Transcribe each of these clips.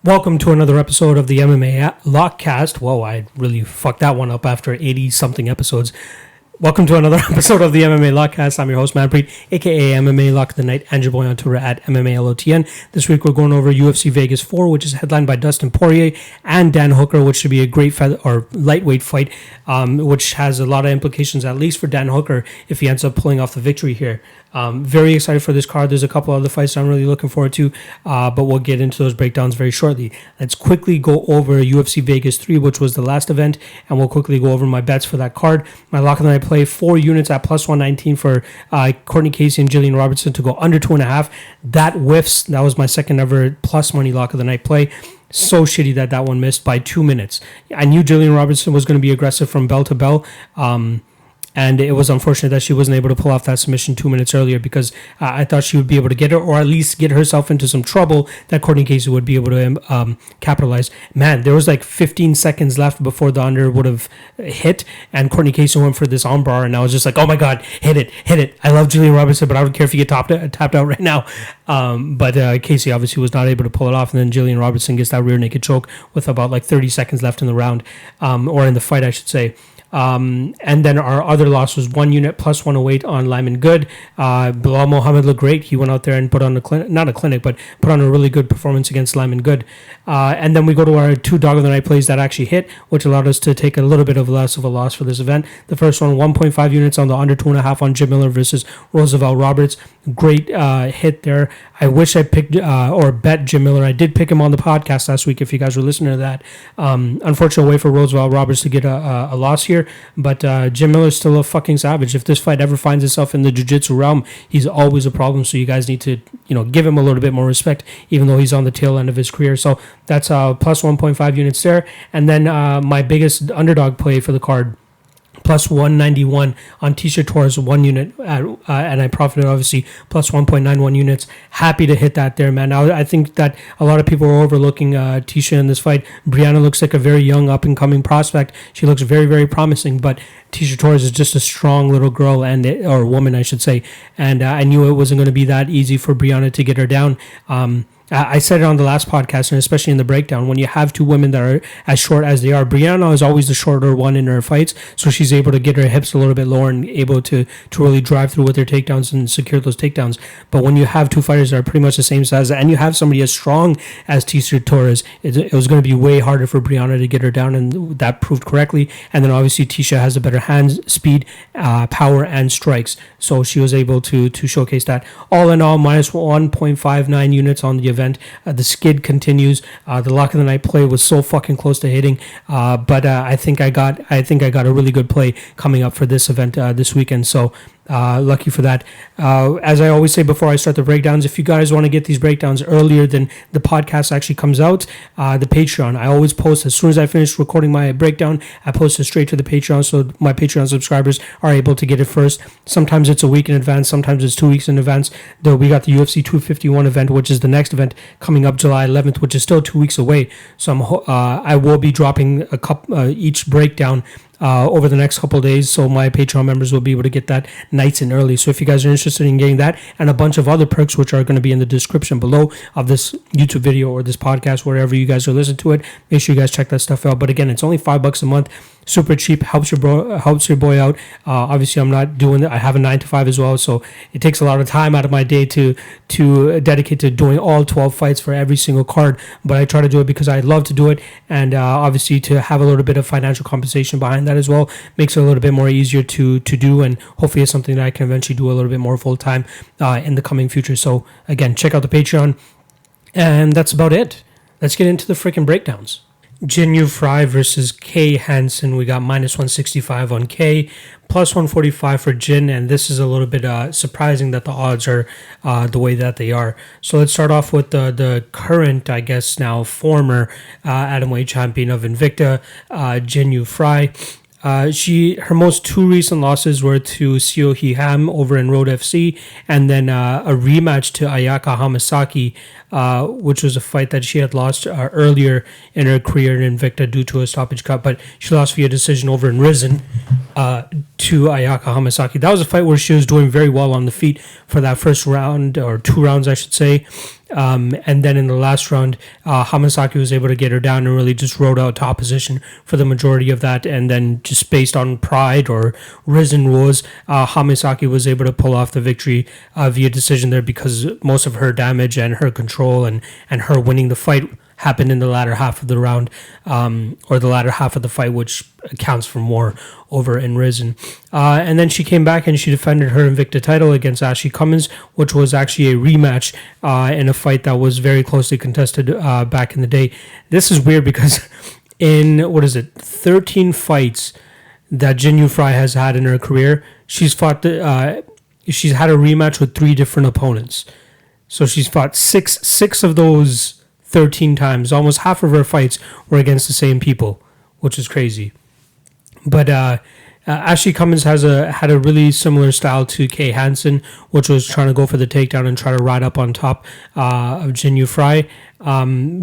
Welcome to another episode of the MMA Lock-Cast. Whoa, I really fucked that one up after 80-something episodes. Welcome to another episode of the MMA Lock-Cast. I'm your host, Manpreet, a.k.a. MMA Lock of the Night, and your boy on Twitter at MMA LOTN. This week we're going over UFC Vegas 4, which is headlined by Dustin Poirier and Dan Hooker, which should be a great lightweight fight, which has a lot of implications, at least for Dan Hooker, if he ends up pulling off the victory here. Very excited for this card. There's a couple other fights I'm really looking forward to, but we'll get into those breakdowns very shortly. Let's quickly go over UFC Vegas 3, which was the last event, and we'll quickly go over my bets for that card. My lock of the night play, 4 units at plus 119 for Courtney Casey and Julian Robertson to go under 2.5. That whiffs. That was my second ever plus money lock of the night play. So shitty that one missed by 2 minutes. I knew Julian Robertson was going to be aggressive from bell to bell. And it was unfortunate that she wasn't able to pull off that submission 2 minutes earlier, because I thought she would be able to get her, or at least get herself into some trouble that Courtney Casey would be able to capitalize. Man, there was like 15 seconds left before the under would have hit, and Courtney Casey went for this armbar, and I was just like, oh my God, hit it. I love Julian Robertson, but I don't care if you get tapped out right now. But Casey obviously was not able to pull it off, and then Julian Robertson gets that rear naked choke with about like 30 seconds left in the round, or in the fight, I should say. And then our other loss was 1 unit plus 108 on Lyman Good. Bilal Muhammad looked great. He went out there and put on put on a really good performance against Lyman Good. And then we go to our 2 dog of the night plays that actually hit, which allowed us to take a little bit of less of a loss for this event. The first one, 1.5 units on the under 2.5 on Jim Miller versus Roosevelt Roberts. Great hit there. I wish I picked or bet Jim Miller. I did pick him on the podcast last week, if you guys were listening to that. Unfortunate way for Roosevelt Roberts to get a loss here, but Jim Miller's still a fucking savage. If this fight ever finds itself in the jiu-jitsu realm, he's always a problem, so you guys need to give him a little bit more respect, even though he's on the tail end of his career. So that's plus 1.5 units there. And then my biggest underdog play for the card, plus 191 on Tisha Torres, 1 unit, and I profited obviously plus 1.91 units. Happy to hit that there, man. Now, I think that a lot of people are overlooking Tisha in this fight. Brianna looks like a very young, up-and-coming prospect. She looks very, very promising, but Tisha Torres is just a strong little girl, or woman, I should say, and I knew it wasn't going to be that easy for Brianna to get her down. I said it on the last podcast, and especially in the breakdown, when you have 2 women that are as short as they are, Brianna is always the shorter one in her fights, so she's able to get her hips a little bit lower and able to really drive through with her takedowns and secure those takedowns. But when you have 2 fighters that are pretty much the same size, and you have somebody as strong as Tisha Torres, it was going to be way harder for Brianna to get her down, and that proved correctly. And then obviously Tisha has a better hand speed, power, and strikes, so she was able to showcase that. All in all, minus 1.59 units on the event. The skid continues. The lock of the night play was so fucking close to hitting, but I think I got a really good play coming up for this event this weekend. So lucky for that. As I always say before I start the breakdowns, if you guys want to get these breakdowns earlier than the podcast actually comes out, the Patreon, I always post as soon as I finish recording my breakdown, I post it straight to the Patreon, so my Patreon subscribers are able to get it first. Sometimes it's a week in advance, sometimes it's 2 weeks in advance. Though we got the UFC 251 event, which is the next event coming up July 11th, which is still 2 weeks away. So I will be dropping each breakdown over the next couple of days, so my Patreon members will be able to get that nights and early. So if you guys are interested in getting that and a bunch of other perks, which are going to be in the description below of this YouTube video or this podcast, wherever you guys are listening to it, make sure you guys check that stuff out. But again, it's only $5 a month. Super cheap, helps your boy out. Obviously, I'm not doing it. I have a 9 to 5 as well, so it takes a lot of time out of my day to dedicate to doing all 12 fights for every single card. But I try to do it because I love to do it, and obviously to have a little bit of financial compensation behind that as well makes it a little bit more easier to do, and hopefully it's something that I can eventually do a little bit more full time in the coming future. So again, check out the Patreon, and that's about it. Let's get into the freaking breakdowns. Jinh Frey versus K Hansen. We got minus 165 on K, plus 145 for Jin, and this is a little bit surprising that the odds are the way that they are. So let's start off with the current, I guess now former atomweight champion of Invicta, Jinh Frey. Her most 2 recent losses were to Seo Hee Ham over in Road FC, and then a rematch to Ayaka Hamasaki, which was a fight that she had lost earlier in her career in Invicta due to a stoppage cut, but she lost via decision over in Risen to Ayaka Hamasaki. That was a fight where she was doing very well on the feet for that first round, or 2 rounds, I should say. And then in the last round, Hamasaki was able to get her down and really just rode out to opposition for the majority of that. And then just based on pride or risen rules, Hamasaki was able to pull off the victory via decision there because most of her damage and her control and her winning the fight happened in the latter half of the round, or the latter half of the fight, which accounts for more over in Risen. And then she came back and she defended her Invicta title against Ashley Cummins, which was actually a rematch in a fight that was very closely contested back in the day. This is weird because in, 13 fights that Jinh Frey has had in her career, she's had a rematch with 3 different opponents. So she's fought six of those 13 times. Almost half of her fights were against the same people, which is crazy. But Ashley Cummins had a really similar style to Kay Hansen, which was trying to go for the takedown and try to ride up on top of Jinh Frey.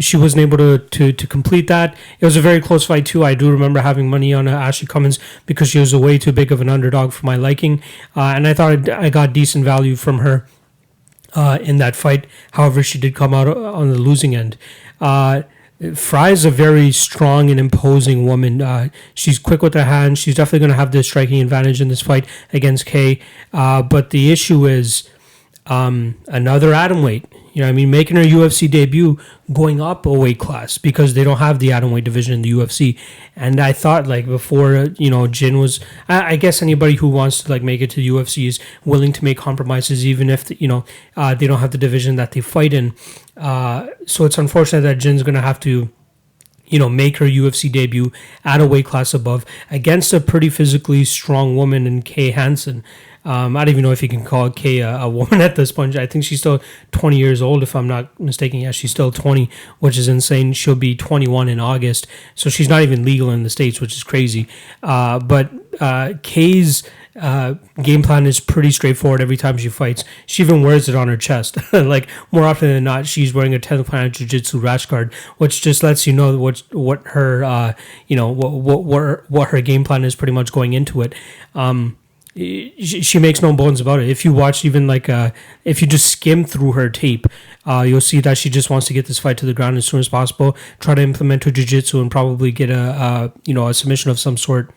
She wasn't able to complete that. It was a very close fight too. I do remember having money on Ashley Cummins because she was way too big of an underdog for my liking, and I thought I got decent value from her in that fight. However, she did come out on the losing end. Frey is a very strong and imposing woman. She's quick with her hands. She's definitely going to have the striking advantage in this fight against Kay. But the issue is another atomweight. You know what I mean? Making her UFC debut, going up a weight class because they don't have the atomweight division in the UFC. And I thought, like, before, Jinh was... I guess anybody who wants to, like, make it to the UFC is willing to make compromises even if, they don't have the division that they fight in. So it's unfortunate that Jin's going to have to, make her UFC debut at a weight class above against a pretty physically strong woman in Kay Hansen. I don't even know if you can call Kay a woman at this point. I think she's still 20 years old, if I'm not mistaken. Yeah, she's still 20, which is insane. She'll be 21 in August, so she's not even legal in the States, which is crazy. But Kay's game plan is pretty straightforward every time she fights. She even wears it on her chest. Like, more often than not, she's wearing a 10th Planet Jiu-Jitsu rash guard, which just lets you know what her what her game plan is pretty much going into it. She makes no bones about it. If you watch if you just skim through her tape, you'll see that she just wants to get this fight to the ground as soon as possible, try to implement her jiu-jitsu and probably get a submission of some sort.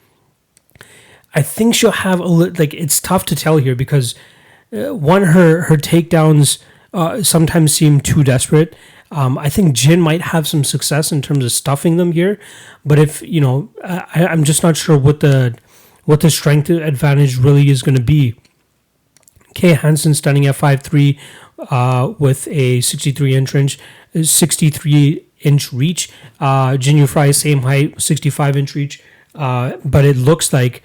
I think she'll have it's tough to tell here because her takedowns sometimes seem too desperate. I think Jinh might have some success in terms of stuffing them here, but if I'm just not sure what the strength advantage really is going to be. Kay Hansen standing at 5'3", with a 63-inch reach. Jinh Frey, same height, 65-inch reach. But it looks like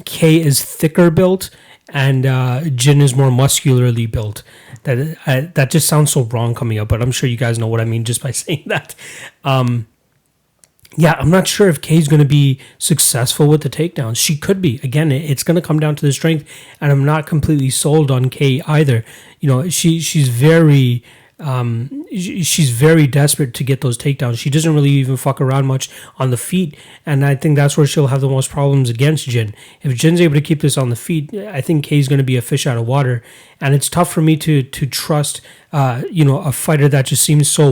Kay is thicker built and Jinh is more muscularly built. That just sounds so wrong coming up, but I'm sure you guys know what I mean just by saying that. Yeah, I'm not sure if Kay's going to be successful with the takedowns. She could be. Again, it's going to come down to the strength, and I'm not completely sold on Kay either. She's very desperate to get those takedowns. She doesn't really even fuck around much on the feet, and I think that's where she'll have the most problems against Jinh. If Jin's able to keep this on the feet, I think Kay's going to be a fish out of water, and it's tough for me to trust a fighter that just seems so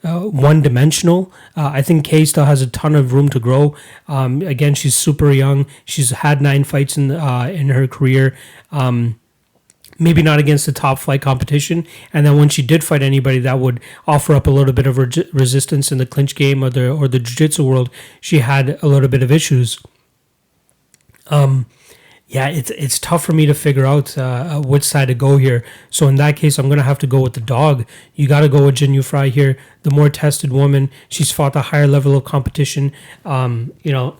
one-dimensional. I think Kay still has a ton of room to grow. Again, she's super young. She's had 9 fights in her career. Maybe not against the top flight competition. And then when she did fight anybody that would offer up a little bit of resistance in the clinch game or the jiu-jitsu world, she had a little bit of issues. Yeah, it's tough for me to figure out which side to go here. So in that case, I'm going to have to go with the dog. You got to go with Jinh Frey here, the more tested woman. She's fought a higher level of competition.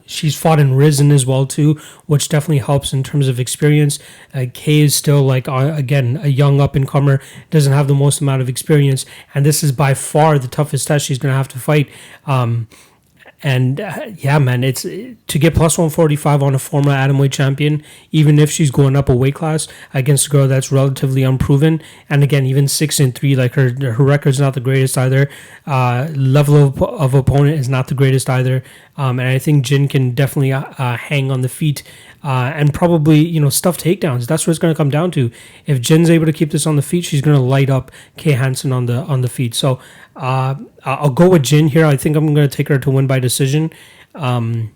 She's fought in Risen as well too, which definitely helps in terms of experience. Kay is still again a young up-and-comer, doesn't have the most amount of experience, and this is by far the toughest test she's going to have to fight. It's to get plus 145 on a former atomweight champion, even if she's going up a weight class against a girl that's relatively unproven. And again, even 6-3, like her record's not the greatest either. Level of opponent is not the greatest either. And I think Jinh can definitely hang on the feet and probably, stuff takedowns. That's what it's going to come down to. If Jin's able to keep this on the feet, she's going to light up Kay Hansen on the feet. So I'll go with Jin here. I think I'm going to take her to win by decision. I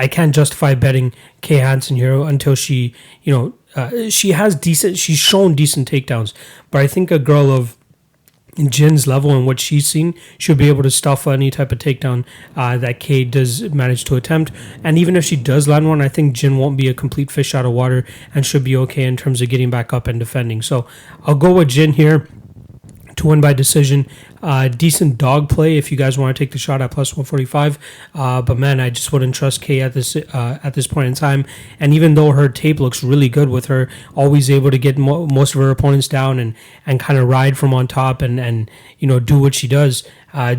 can't justify betting Kay Hansen here until she, she's shown decent takedowns. But I think a girl of Jin's level and what she's seen should be able to stuff any type of takedown that Kay does manage to attempt. And even if she does land one, I think Jin won't be a complete fish out of water and should be okay in terms of getting back up and defending. So I'll go with Jin here to win by decision. Decent dog play if you guys want to take the shot at plus 145. But man, I just wouldn't trust Kay at this point in time. And even though her tape looks really good with her always able to get most of her opponents down and kind of ride from on top and do what she does,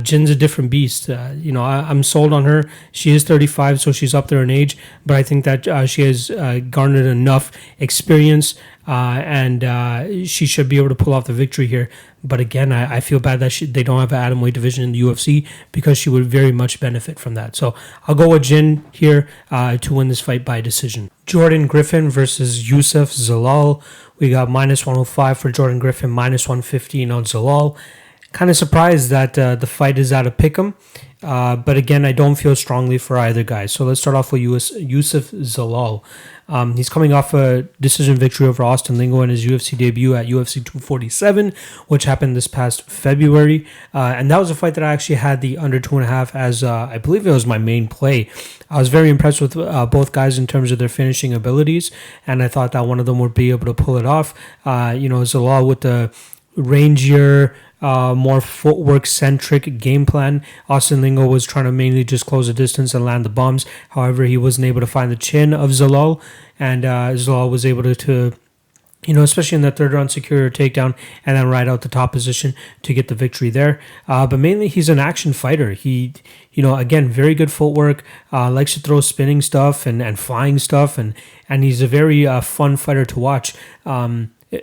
Jin's a different beast. I'm sold on her. She is 35, so she's up there in age, but I think that she has garnered enough experience and she should be able to pull off the victory here. But again, I feel bad that they don't have an atomweight division in the UFC because she would very much benefit from that. So I'll go with Jin here to win this fight by decision. Jordan Griffin versus Youssef Zalal. We got minus 105 for Jordan Griffin, minus 115 on Zalal. Kind of surprised that the fight is at a pick'em. But again, I don't feel strongly for either guy. So let's start off with Youssef Zalal. He's coming off a decision victory over Austin Lingo in his UFC debut at UFC 247, which happened this past February. And that was a fight that I actually had the under 2.5 as I believe it was my main play. I was very impressed with both guys in terms of their finishing abilities, and I thought that one of them would be able to pull it off. Zalal with the rangier, more footwork-centric game plan. Austin Lingo was trying to mainly just close the distance and land the bombs. However, he wasn't able to find the chin of Zalal, and Zalal was able to especially in that third round, secure a takedown and then ride out the top position to get the victory there. But mainly, he's an action fighter. He, again, very good footwork, likes to throw spinning stuff and flying stuff, and he's a very fun fighter to watch.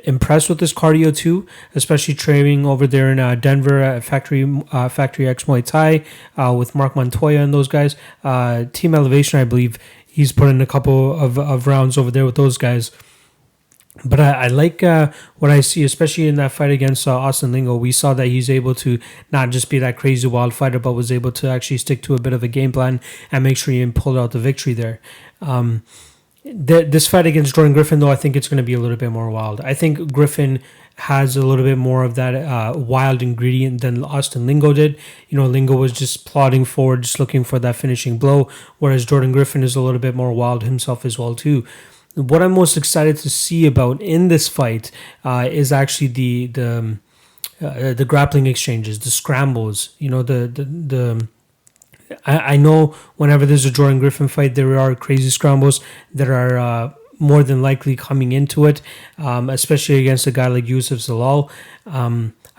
Impressed with his cardio too, especially training over there in Denver at Factory X Muay Thai with Mark Montoya and those guys. Team Elevation, I believe he's put in a couple of rounds over there with those guys. But I like what I see, especially in that fight against Austin Lingo. We saw that he's able to not just be that crazy wild fighter, but was able to actually stick to a bit of a game plan and make sure he pulled out the victory there. This fight against Jordan Griffin, though, I think it's going to be a little bit more wild. I think Griffin has a little bit more of that wild ingredient than Austin Lingo did. Lingo was just plodding forward, just looking for that finishing blow, whereas Jordan Griffin is a little bit more wild himself as well, too. What I'm most excited to see about in this fight is actually the grappling exchanges, the scrambles. I know whenever there's a Jordan Griffin fight, there are crazy scrambles that are more than likely coming into it, especially against a guy like Youssef Zalal.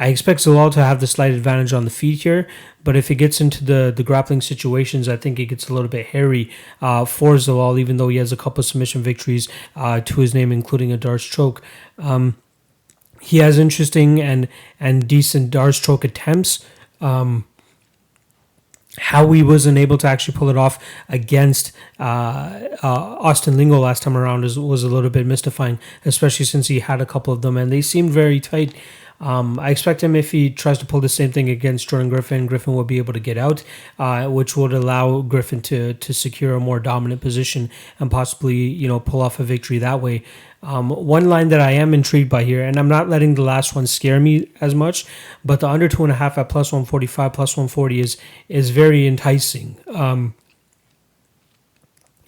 I expect Zalal to have the slight advantage on the feet here, but if it gets into the grappling situations, I think it gets a little bit hairy for Zalal, even though he has a couple of submission victories to his name, including a Darce choke. He has interesting and decent Darce choke attempts. How he wasn't able to actually pull it off against Austin Lingo last time around was a little bit mystifying, especially since he had a couple of them and they seemed very tight. I expect him, if he tries to pull the same thing against Jordan Griffin, Griffin will be able to get out, which would allow Griffin to secure a more dominant position and possibly, pull off a victory that way. One line that I am intrigued by here, and I'm not letting the last one scare me as much, but the under 2.5 at plus 145, plus 140 is very enticing.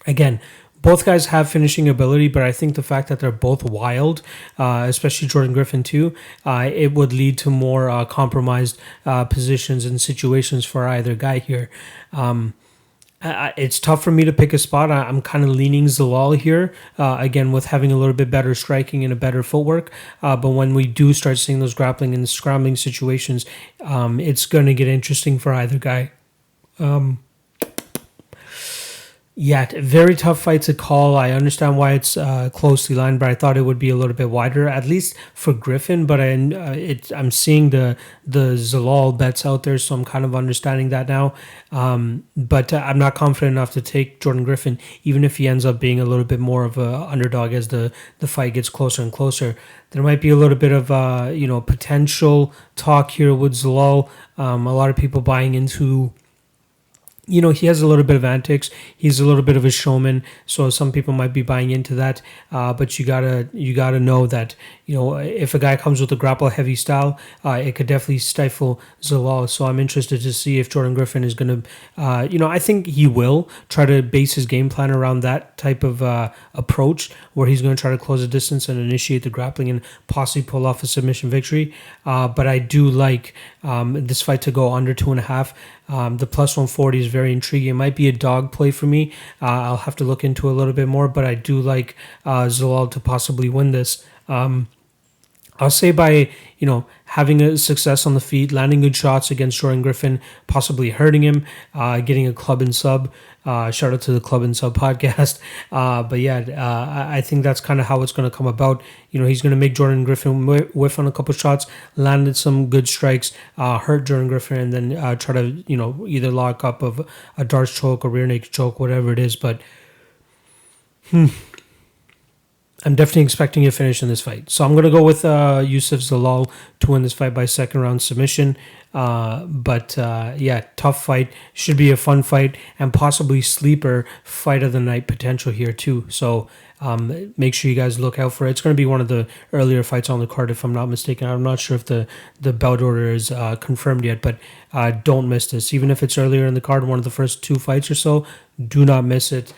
Again, both guys have finishing ability, but I think the fact that they're both wild, especially Jordan Griffin too, it would lead to more compromised positions and situations for either guy here. It's tough for me to pick a spot. I'm kind of leaning Zalal here, again, with having a little bit better striking and a better footwork. But when we do start seeing those grappling and scrambling situations, it's going to get interesting for either guy. Yeah, very tough fight to call. I understand why it's closely lined, but I thought it would be a little bit wider, at least for Griffin. But I'm seeing the Zalal bets out there, so I'm kind of understanding that now. But I'm not confident enough to take Jordan Griffin, even if he ends up being a little bit more of a underdog as the fight gets closer and closer. There might be a little bit of potential talk here with Zalal. A lot of people buying into. He has a little bit of antics. He's a little bit of a showman, so some people might be buying into that. But you gotta know that if a guy comes with a grapple heavy style, it could definitely stifle Zalal. So I'm interested to see if Jordan Griffin is gonna, I think he will try to base his game plan around that type of approach, where he's going to try to close the distance and initiate the grappling and possibly pull off a submission victory. But I do like this fight to go under 2.5. The plus 140 is very intriguing. It might be a dog play for me. I'll have to look into it a little bit more, but I do like Zalal to possibly win this. I'll say by, having a success on the feet, landing good shots against Jordan Griffin, possibly hurting him, getting a club and sub. Shout out to the Club and Sub podcast. But yeah, I think that's kind of how it's going to come about. He's going to make Jordan Griffin whiff on a couple shots, landed some good strikes, hurt Jordan Griffin, and then try to, either lock up of a darts choke or rear naked choke, whatever it is. But I'm definitely expecting a finish in this fight. So I'm going to go with Youssef Zalal to win this fight by second round submission. But tough fight. Should be a fun fight and possibly sleeper fight of the night potential here too. So make sure you guys look out for it. It's going to be one of the earlier fights on the card if I'm not mistaken. I'm not sure if the belt order is confirmed yet, but don't miss this. Even if it's earlier in the card, one of the first 2 fights or so, do not miss it.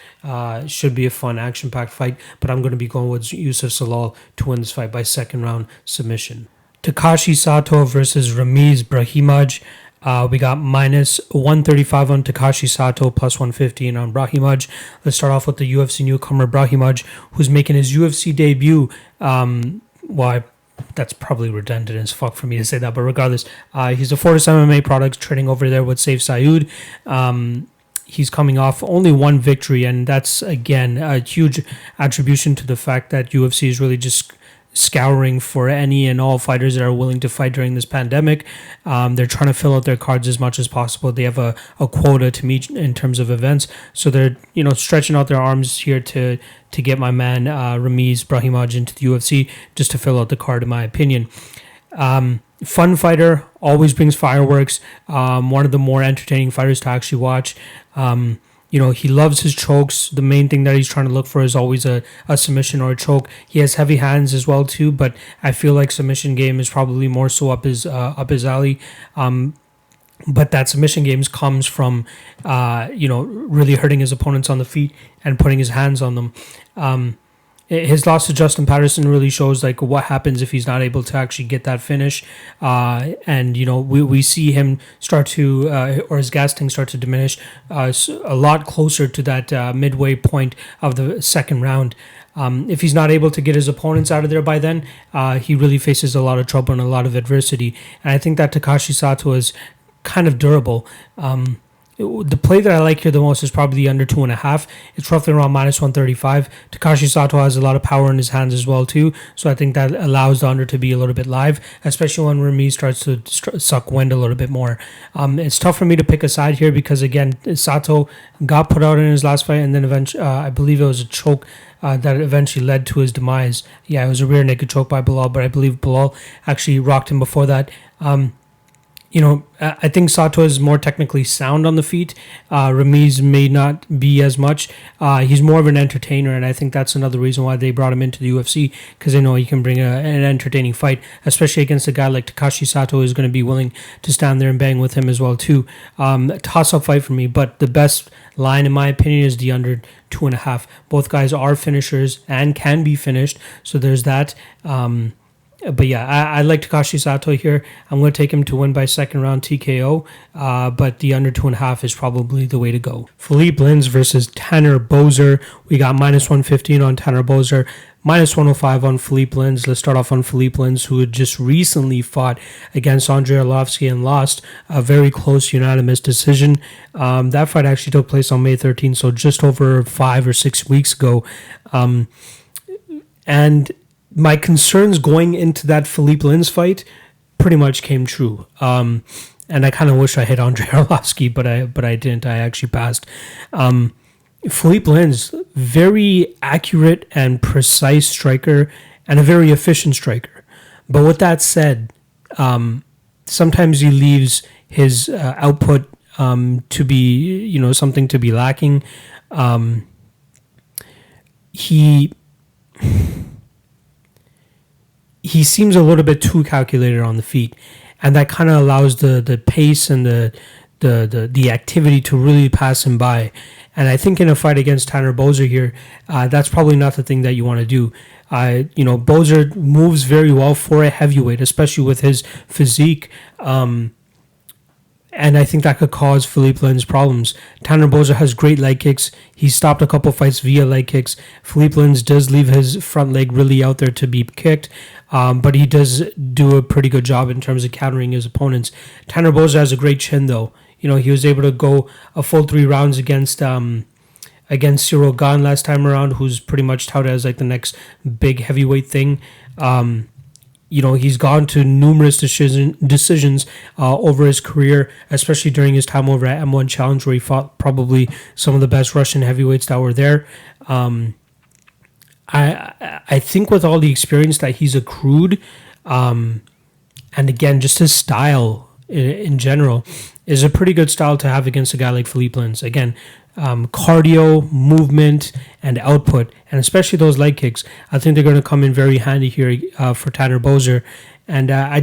Should be a fun, action-packed fight, but I'm going to be going with Youssef Zalal to win this fight by second round submission. Takashi Sato versus Ramiz Brahimaj. We got minus 135 on Takashi Sato, plus 115 on Brahimaj. Let's start off with the UFC newcomer Brahimaj, who's making his UFC debut. That's probably redundant as fuck for me to say that, but regardless, he's a Fortis MMA product trading over there with Saif Saud. He's coming off only one victory, and that's, again, a huge attribution to the fact that UFC is really just scouring for any and all fighters that are willing to fight during this pandemic. They're trying to fill out their cards as much as possible. They have a quota to meet in terms of events, so they're stretching out their arms here to get my man Ramiz Brahimaj into the UFC just to fill out the card, in my opinion. Fun fighter, always brings fireworks. One of the more entertaining fighters to actually watch. He loves his chokes. The main thing that he's trying to look for is always a submission or a choke. He has heavy hands as well too, but I feel like submission game is probably more so up his alley. But that submission games comes from really hurting his opponents on the feet and putting his hands on them. His loss to Justin Patterson really shows what happens if he's not able to actually get that finish. And we see him start to, or his gas tank start to diminish a lot closer to that midway point of the second round. If he's not able to get his opponents out of there by then, he really faces a lot of trouble and a lot of adversity. And I think that Takashi Sato is kind of durable. The play that I like here the most is probably the under 2.5. It's roughly around minus 135. Takashi Sato has a lot of power in his hands as well too, so I think that allows the under to be a little bit live, especially when Ramiz starts to suck wind a little bit more. It's tough for me to pick a side here because, again, Sato got put out in his last fight, and then eventually, I believe it was a choke that eventually led to his demise. Yeah, it was a rear naked choke by Bilal, but I believe Bilal actually rocked him before that. I think Sato is more technically sound on the feet. Ramiz may not be as much. He's more of an entertainer, and I think that's another reason why they brought him into the UFC, because they know he can bring an entertaining fight, especially against a guy like Takashi Sato, who's going to be willing to stand there and bang with him as well too. Toss-up fight for me, but the best line, in my opinion, is the under 2.5. Both guys are finishers and can be finished, so there's that. But yeah, I like Takashi Sato here. I'm going to take him to win by second round TKO, but the under 2.5 is probably the way to go. Philipe Lins versus Tanner Boser. We got minus 115 on Tanner Boser, minus 105 on Philipe Lins. Let's start off on Philipe Lins, who had just recently fought against Andrei Arlovski and lost a very close unanimous decision. That fight actually took place on May 13th, so just over 5 or 6 weeks ago. And my concerns going into that Philipe Lins fight pretty much came true. And I kind of wish I hit Andrei Arlovski, but I didn't. I actually passed. Philipe Lins, very accurate and precise striker and a very efficient striker. But with that said, sometimes he leaves his output to be, something to be lacking. He seems a little bit too calculated on the feet, and that kind of allows the pace and the activity to really pass him by. And I think in a fight against Tanner Boser here, that's probably not the thing that you want to do. Boser moves very well for a heavyweight, especially with his physique. And I think that could cause Philipe Lins problems. Tanner Boser has great leg kicks. He stopped a couple fights via leg kicks. Philipe Lins does leave his front leg really out there to be kicked, but he does do a pretty good job in terms of countering his opponents. Tanner Boser has a great chin, though. He was able to go a full 3 rounds against Cyril Gane last time around, who's pretty much touted as like the next big heavyweight thing. He's gone to numerous decisions over his career, especially during his time over at M1 Challenge, where he fought probably some of the best Russian heavyweights that were there. I think with all the experience that he's accrued, and again, just his style in general, is a pretty good style to have against a guy like Philipe Lins. Again, cardio, movement, and output, and especially those leg kicks, I think they're going to come in very handy here for Tanner Boser. And I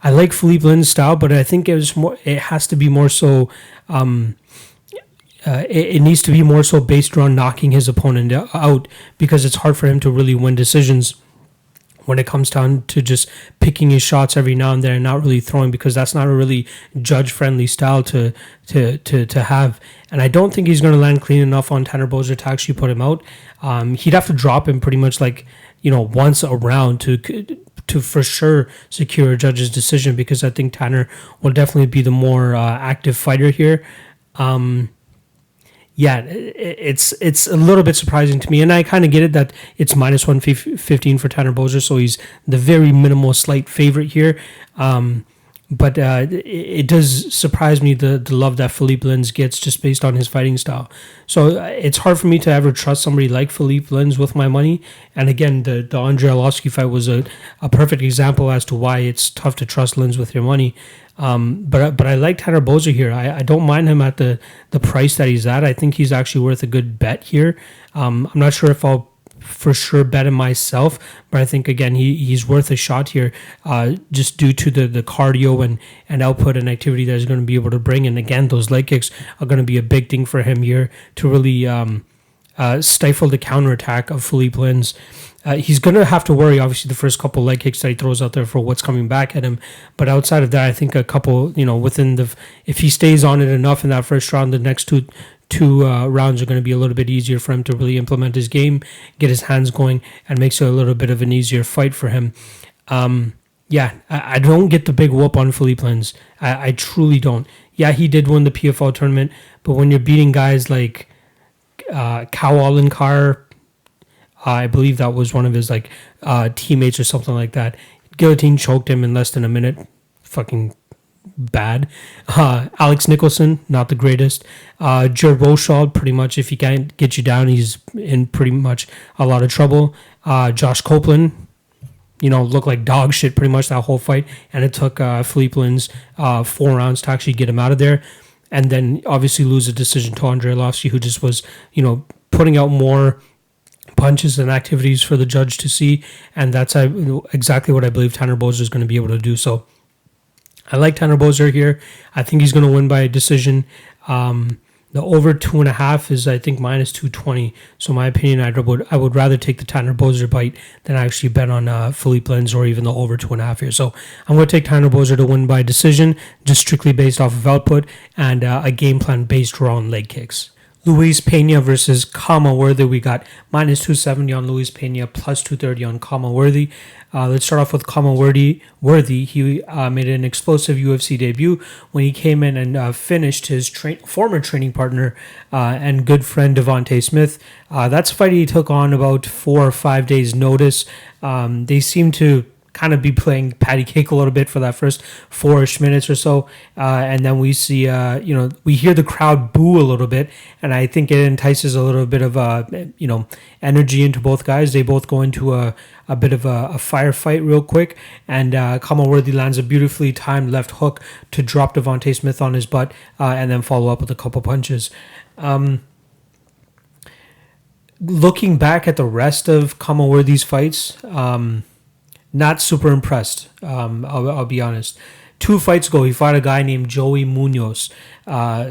like Philipe Lins' style, but I think it has to be more so. It needs to be more so based around knocking his opponent out, because it's hard for him to really win decisions when it comes down to just picking his shots every now and then and not really throwing, because that's not a really judge-friendly style to have. And I don't think he's going to land clean enough on Tanner Boser to actually put him out. He'd have to drop him pretty much once a round to for sure secure a judge's decision, because I think Tanner will definitely be the more active fighter here. It's a little bit surprising to me, and I kind of get it that it's minus 115 for Tanner Boser, so he's the very minimal slight favorite here. But it does surprise me the love that Philipe Lins gets just based on his fighting style. So it's hard for me to ever trust somebody like Philipe Lins with my money. And again, the Andrei Arlovski fight was a perfect example as to why it's tough to trust Lins with your money. But I like Tanner Boser here. I don't mind him at the price that he's at. I think he's actually worth a good bet here. I'm not sure if I'll for sure bet him myself, but I think again he's worth a shot here, just due to the cardio and output and activity that he's going to be able to bring. And again, those leg kicks are going to be a big thing for him here to really stifle the counterattack of Philipe Lins. He's going to have to worry, obviously, the first couple leg kicks that he throws out there for what's coming back at him. But outside of that, I think a couple, if he stays on it enough in that first round, the next two rounds are going to be a little bit easier for him to really implement his game, get his hands going, and makes it a little bit of an easier fight for him. I don't get the big whoop on Philipe Lins. I truly don't. Yeah, he did win the PFL tournament, but when you're beating guys like Cow Olinkar, I believe that was one of his teammates or something like that. Guillotine choked him in less than a minute. Fucking bad. Alex Nicholson, not the greatest. Jared Roshold, pretty much if he can't get you down, he's in pretty much a lot of trouble. Josh Copeland, looked like dog shit pretty much that whole fight, and it took Philipe Lins 4 rounds to actually get him out of there. And then obviously lose a decision to Andrei Arlovski, who just was, putting out more punches and activities for the judge to see, and that's exactly what I believe Tanner Boser is going to be able to do. So I like Tanner Boser here. I think he's going to win by a decision. The over 2.5 is, I think, minus 220. So in my opinion, I would rather take the Tanner Boser bite than actually bet on Philipe Lens or even the over 2.5 here. So I'm going to take Tanner Boser to win by decision, just strictly based off of output and a game plan based around leg kicks. Luis Pena versus Khama Worthy. We got minus 270 on Luis Pena, plus 230 on Khama Worthy. Let's start off with Khama Worthy. He made an explosive UFC debut when he came in and finished his former training partner and good friend Villante Smith. That's a fight he took on about 4 or 5 days' notice. They seem to kind of be playing patty cake a little bit for that first 4-ish minutes or so, and then we see we hear the crowd boo a little bit, and I think it entices a little bit of energy into both guys. They both go into a bit of a firefight real quick, and Khama Worthy lands a beautifully timed left hook to drop Villante Smith on his butt, and then follow up with a couple punches. Looking back at the rest of Khama Worthy's fights, not super impressed. I'll be honest. 2 fights ago, he fought a guy named Joey Munoz.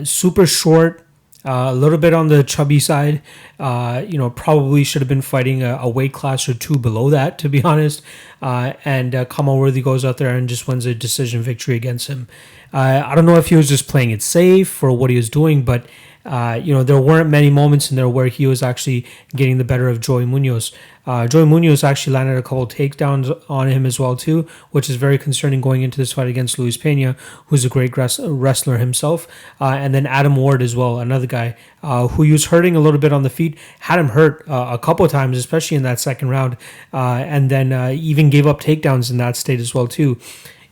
Super short, a little bit on the chubby side. Probably should have been fighting a weight class or 2 below that, to be honest. And Khama Worthy goes out there and just wins a decision victory against him. I don't know if he was just playing it safe or what he was doing, but there weren't many moments in there where he was actually getting the better of Joey Munoz. Joey Munoz actually landed a couple takedowns on him as well too, which is very concerning going into this fight against Luis Pena, who's a great wrestler himself. And then Adam Ward as well, another guy who he was hurting a little bit on the feet, had him hurt a couple of times, especially in that second round, and then even gave up takedowns in that state as well too.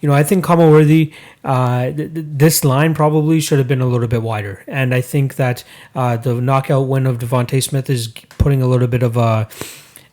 I think Khama Worthy, this line probably should have been a little bit wider. And I think that the knockout win of Villante Smith is putting a little bit of a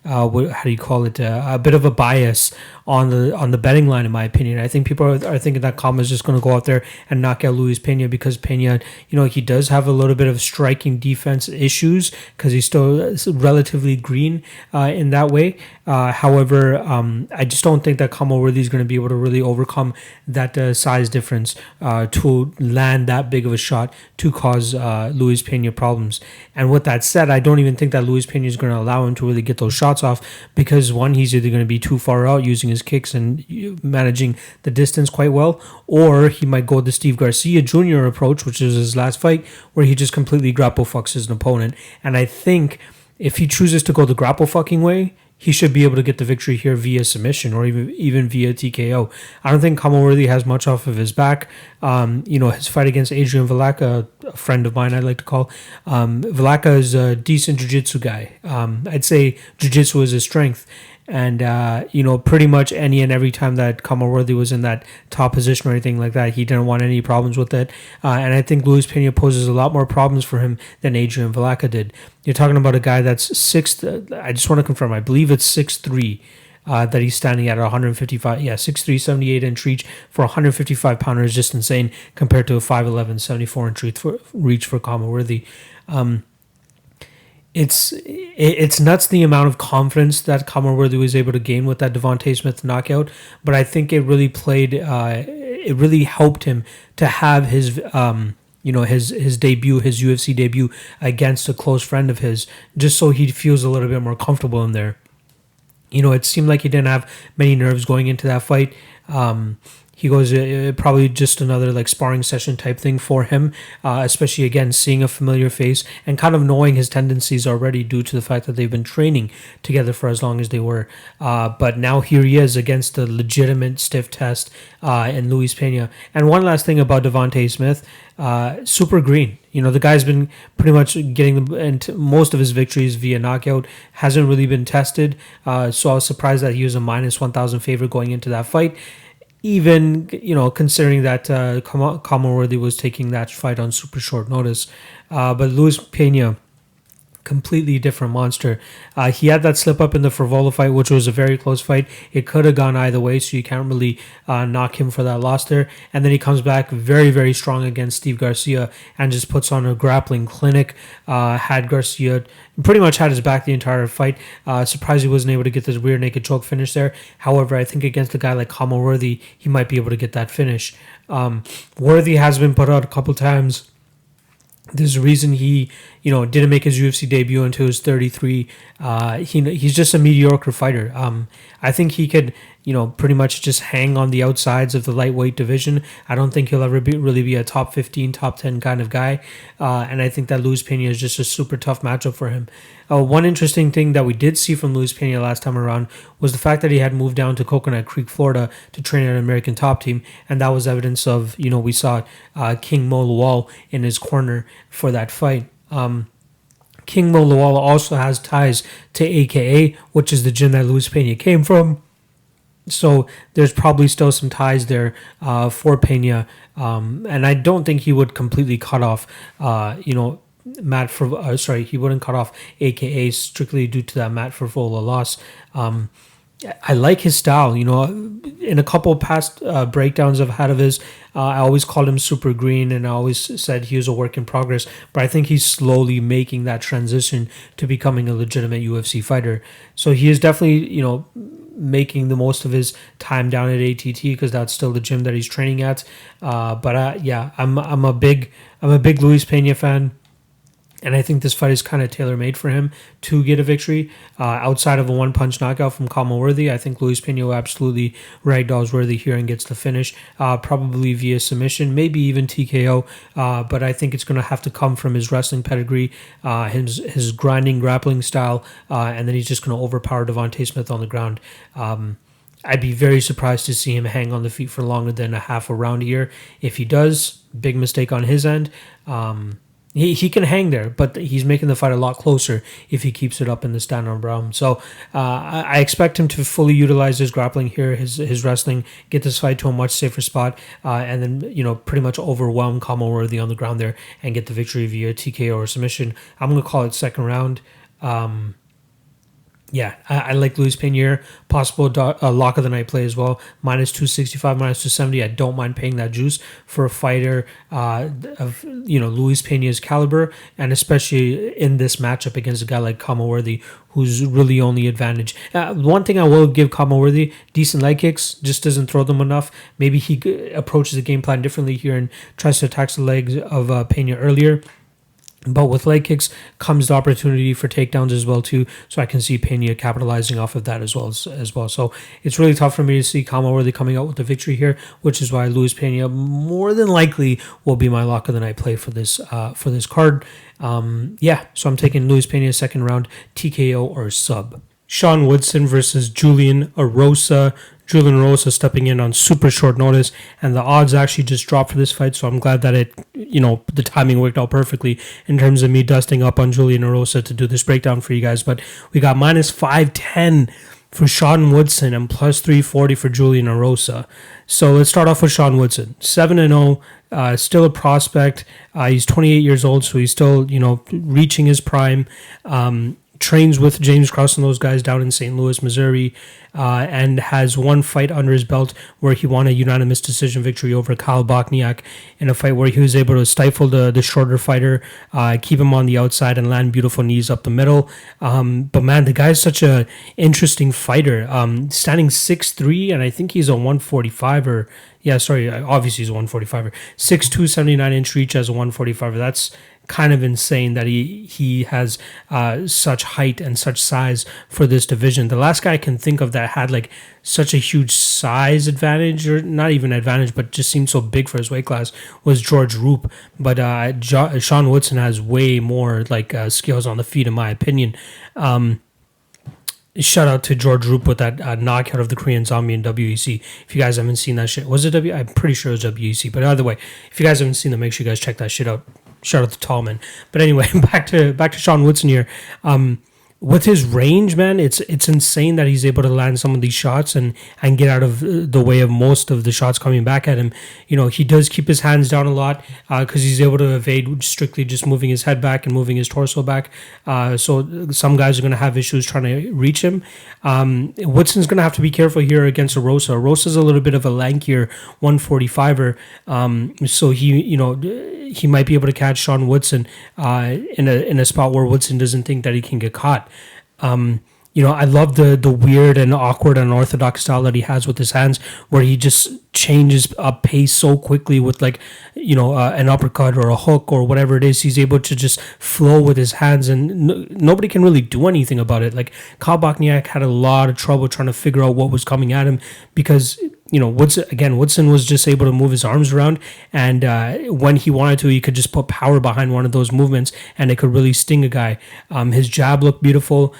bit of a bias on the betting line, in my opinion. I think people are thinking that Khama is just going to go out there and knock out Luis Pena because Pena, he does have a little bit of striking defense issues because he's still relatively green in that way. However, I just don't think that Khama Worthy is going to be able to really overcome that size difference to land that big of a shot to cause Luis Pena problems. And with that said, I don't even think that Luis Pena is going to allow him to really get those shots off because, one, he's either going to be too far out using his kicks and managing the distance quite well, or he might go the Steve Garcia Jr. approach, which is his last fight, where he just completely grapple fucks his opponent. And I think if he chooses to go the grapple fucking way, he should be able to get the victory here via submission or even via TKO. I don't think Khama Worthy has much off of his back. His fight against Adrian Villante, a friend of mine I'd like to call. Villante is a decent jiu-jitsu guy. I'd say jiu-jitsu is his strength. And, pretty much any and every time that Khama Worthy was in that top position or anything like that, he didn't want any problems with it. And I think Luis Pena poses a lot more problems for him than Adrian Villante did. You're talking about a guy that's I just want to confirm, I believe it's 6'3", that he's standing at 155. Yeah, 6'3", 78-inch reach for a 155-pounder is just insane compared to a 5'11", 74-inch reach for Khama Worthy. It's nuts the amount of confidence that Khama Worthy was able to gain with that Villante Smith knockout, but I think it really it really helped him to have his his debut, his UFC debut against a close friend of his, just so he feels a little bit more comfortable in there. It seemed like he didn't have many nerves going into that fight. He goes, probably just another sparring session type thing for him, especially, again, seeing a familiar face and kind of knowing his tendencies already due to the fact that they've been training together for as long as they were. But now here he is against a legitimate stiff test in Luis Pena. And one last thing about Villante Smith, super green. The guy's been pretty much getting most of his victories via knockout, hasn't really been tested. So I was surprised that he was a minus 1,000 favorite going into that fight. Even, considering that Khama Worthy was taking that fight on super short notice. But Luis Pena, completely different monster. He had that slip up in the Frivola fight, which was a very close fight. It could have gone either way, so you can't really knock him for that loss there. And then he comes back very, very strong against Steve Garcia and just puts on a grappling clinic. Had Garcia pretty much had his back the entire fight. Surprised he wasn't able to get this rear naked choke finish there. However, I think against a guy like Khama Worthy, he might be able to get that finish. Worthy has been put out a couple times There's a reason he, didn't make his UFC debut until he was 33. He's just a mediocre fighter. I think he could, pretty much just hang on the outsides of the lightweight division. I don't think he'll ever really be a top 15, top 10 kind of guy. And I think that Luis Pena is just a super tough matchup for him. One interesting thing that we did see from Luis Pena last time around was the fact that he had moved down to Coconut Creek, Florida to train at an American Top Team. And that was evidence of, we saw King Mo Lawal in his corner for that fight. King Mo Lawal also has ties to AKA, which is the gym that Luis Pena came from. So there's probably still some ties there for Pena. And I don't think he would completely cut off, he wouldn't cut off AKA strictly due to that Matt Favola loss. I like his style. In a couple of past breakdowns I've had of his, I always called him Super Green, and I always said he was a work in progress. But I think he's slowly making that transition to becoming a legitimate UFC fighter. So he is definitely, making the most of his time down at ATT because that's still the gym that he's training at. I'm a big Luis Pena fan. And I think this fight is kind of tailor-made for him to get a victory. Outside of a one-punch knockout from Khama Worthy, I think Luis Pena will absolutely ragdolls Worthy here and gets the finish, probably via submission, maybe even TKO. But I think it's going to have to come from his wrestling pedigree, his grinding, grappling style, and then he's just going to overpower Devontae Smith on the ground. I'd be very surprised to see him hang on the feet for longer than a half a round here. If he does, big mistake on his end. He can hang there, but he's making the fight a lot closer if he keeps it up in the stand-on realm. So I expect him to fully utilize his grappling here, his wrestling, get this fight to a much safer spot, and then pretty much overwhelm Khama Worthy on the ground there and get the victory via TKO or submission. I'm going to call it second round. I like Luis Pena here. Possible lock of the night play as well. Minus 265, minus 270. I don't mind paying that juice for a fighter of Luis Pena's caliber, and especially in this matchup against a guy like Khama Worthy, who's really only advantage. One thing I will give Khama Worthy, decent leg kicks, just doesn't throw them enough. Maybe he approaches the game plan differently here and tries to attack the legs of Pena earlier. But with leg kicks comes the opportunity for takedowns as well too. So I can see Pena capitalizing off of that as well. So it's really tough for me to see Khama Worthy coming out with the victory here, which is why Luis Pena more than likely will be my lock of the night play for this card. So I'm taking Luis Pena second round, TKO or sub. Sean Woodson versus Julian Erosa. Julian Erosa stepping in on super short notice, and the odds actually just dropped for this fight, so I'm glad that the timing worked out perfectly in terms of me dusting up on Julian Erosa to do this breakdown for you guys. But we got minus 510 for Sean Woodson and plus 340 for Julian Erosa. So let's start off with Sean Woodson. 7-0, still a prospect. He's 28 years old, so he's still, reaching his prime. Trains with James Cross and those guys down in St. Louis, Missouri, and has one fight under his belt where he won a unanimous decision victory over Kyle Bochniak in a fight where he was able to stifle the shorter fighter, keep him on the outside, and land beautiful knees up the middle. But man, the guy's such a interesting fighter. Standing 6'3", and I think he's a 145er. Obviously he's a 145er. 6'2", 79-inch reach as a 145er. That's kind of insane that he has such height and such size for this division. The last guy I can think of that had like such a huge size advantage, or not even advantage, but just seemed so big for his weight class, was George Roop. But Sean Woodson has way more skills on the feet, in my opinion. Shout out to George Roop with that knockout of the Korean Zombie in WEC. If you guys haven't seen that shit, was it I'm pretty sure it was WEC. But either way, if you guys haven't seen that, make sure you guys check that shit out. Shout out to Tallman. But anyway, back to Sean Woodson here. With his range, man, it's insane that he's able to land some of these shots and get out of the way of most of the shots coming back at him. He does keep his hands down a lot because he's able to evade strictly just moving his head back and moving his torso back. So some guys are going to have issues trying to reach him. Woodson's going to have to be careful here against Erosa. Erosa's a little bit of a lankier 145er. So he might be able to catch Sean Woodson in a spot where Woodson doesn't think that he can get caught. I love the weird and awkward and unorthodox style that he has with his hands, where he just changes up pace so quickly with an uppercut or a hook or whatever it is. He's able to just flow with his hands, and nobody can really do anything about it. Like Kyle Bochniak had a lot of trouble trying to figure out what was coming at him because Woodson was just able to move his arms around, and when he wanted to, he could just put power behind one of those movements, and it could really sting a guy. His jab looked beautiful.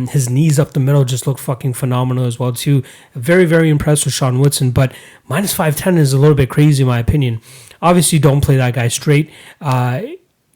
His knees up the middle just looked fucking phenomenal as well too. Very, very impressed with Sean Woodson, but minus 510 is a little bit crazy in my opinion. Obviously, don't play that guy straight.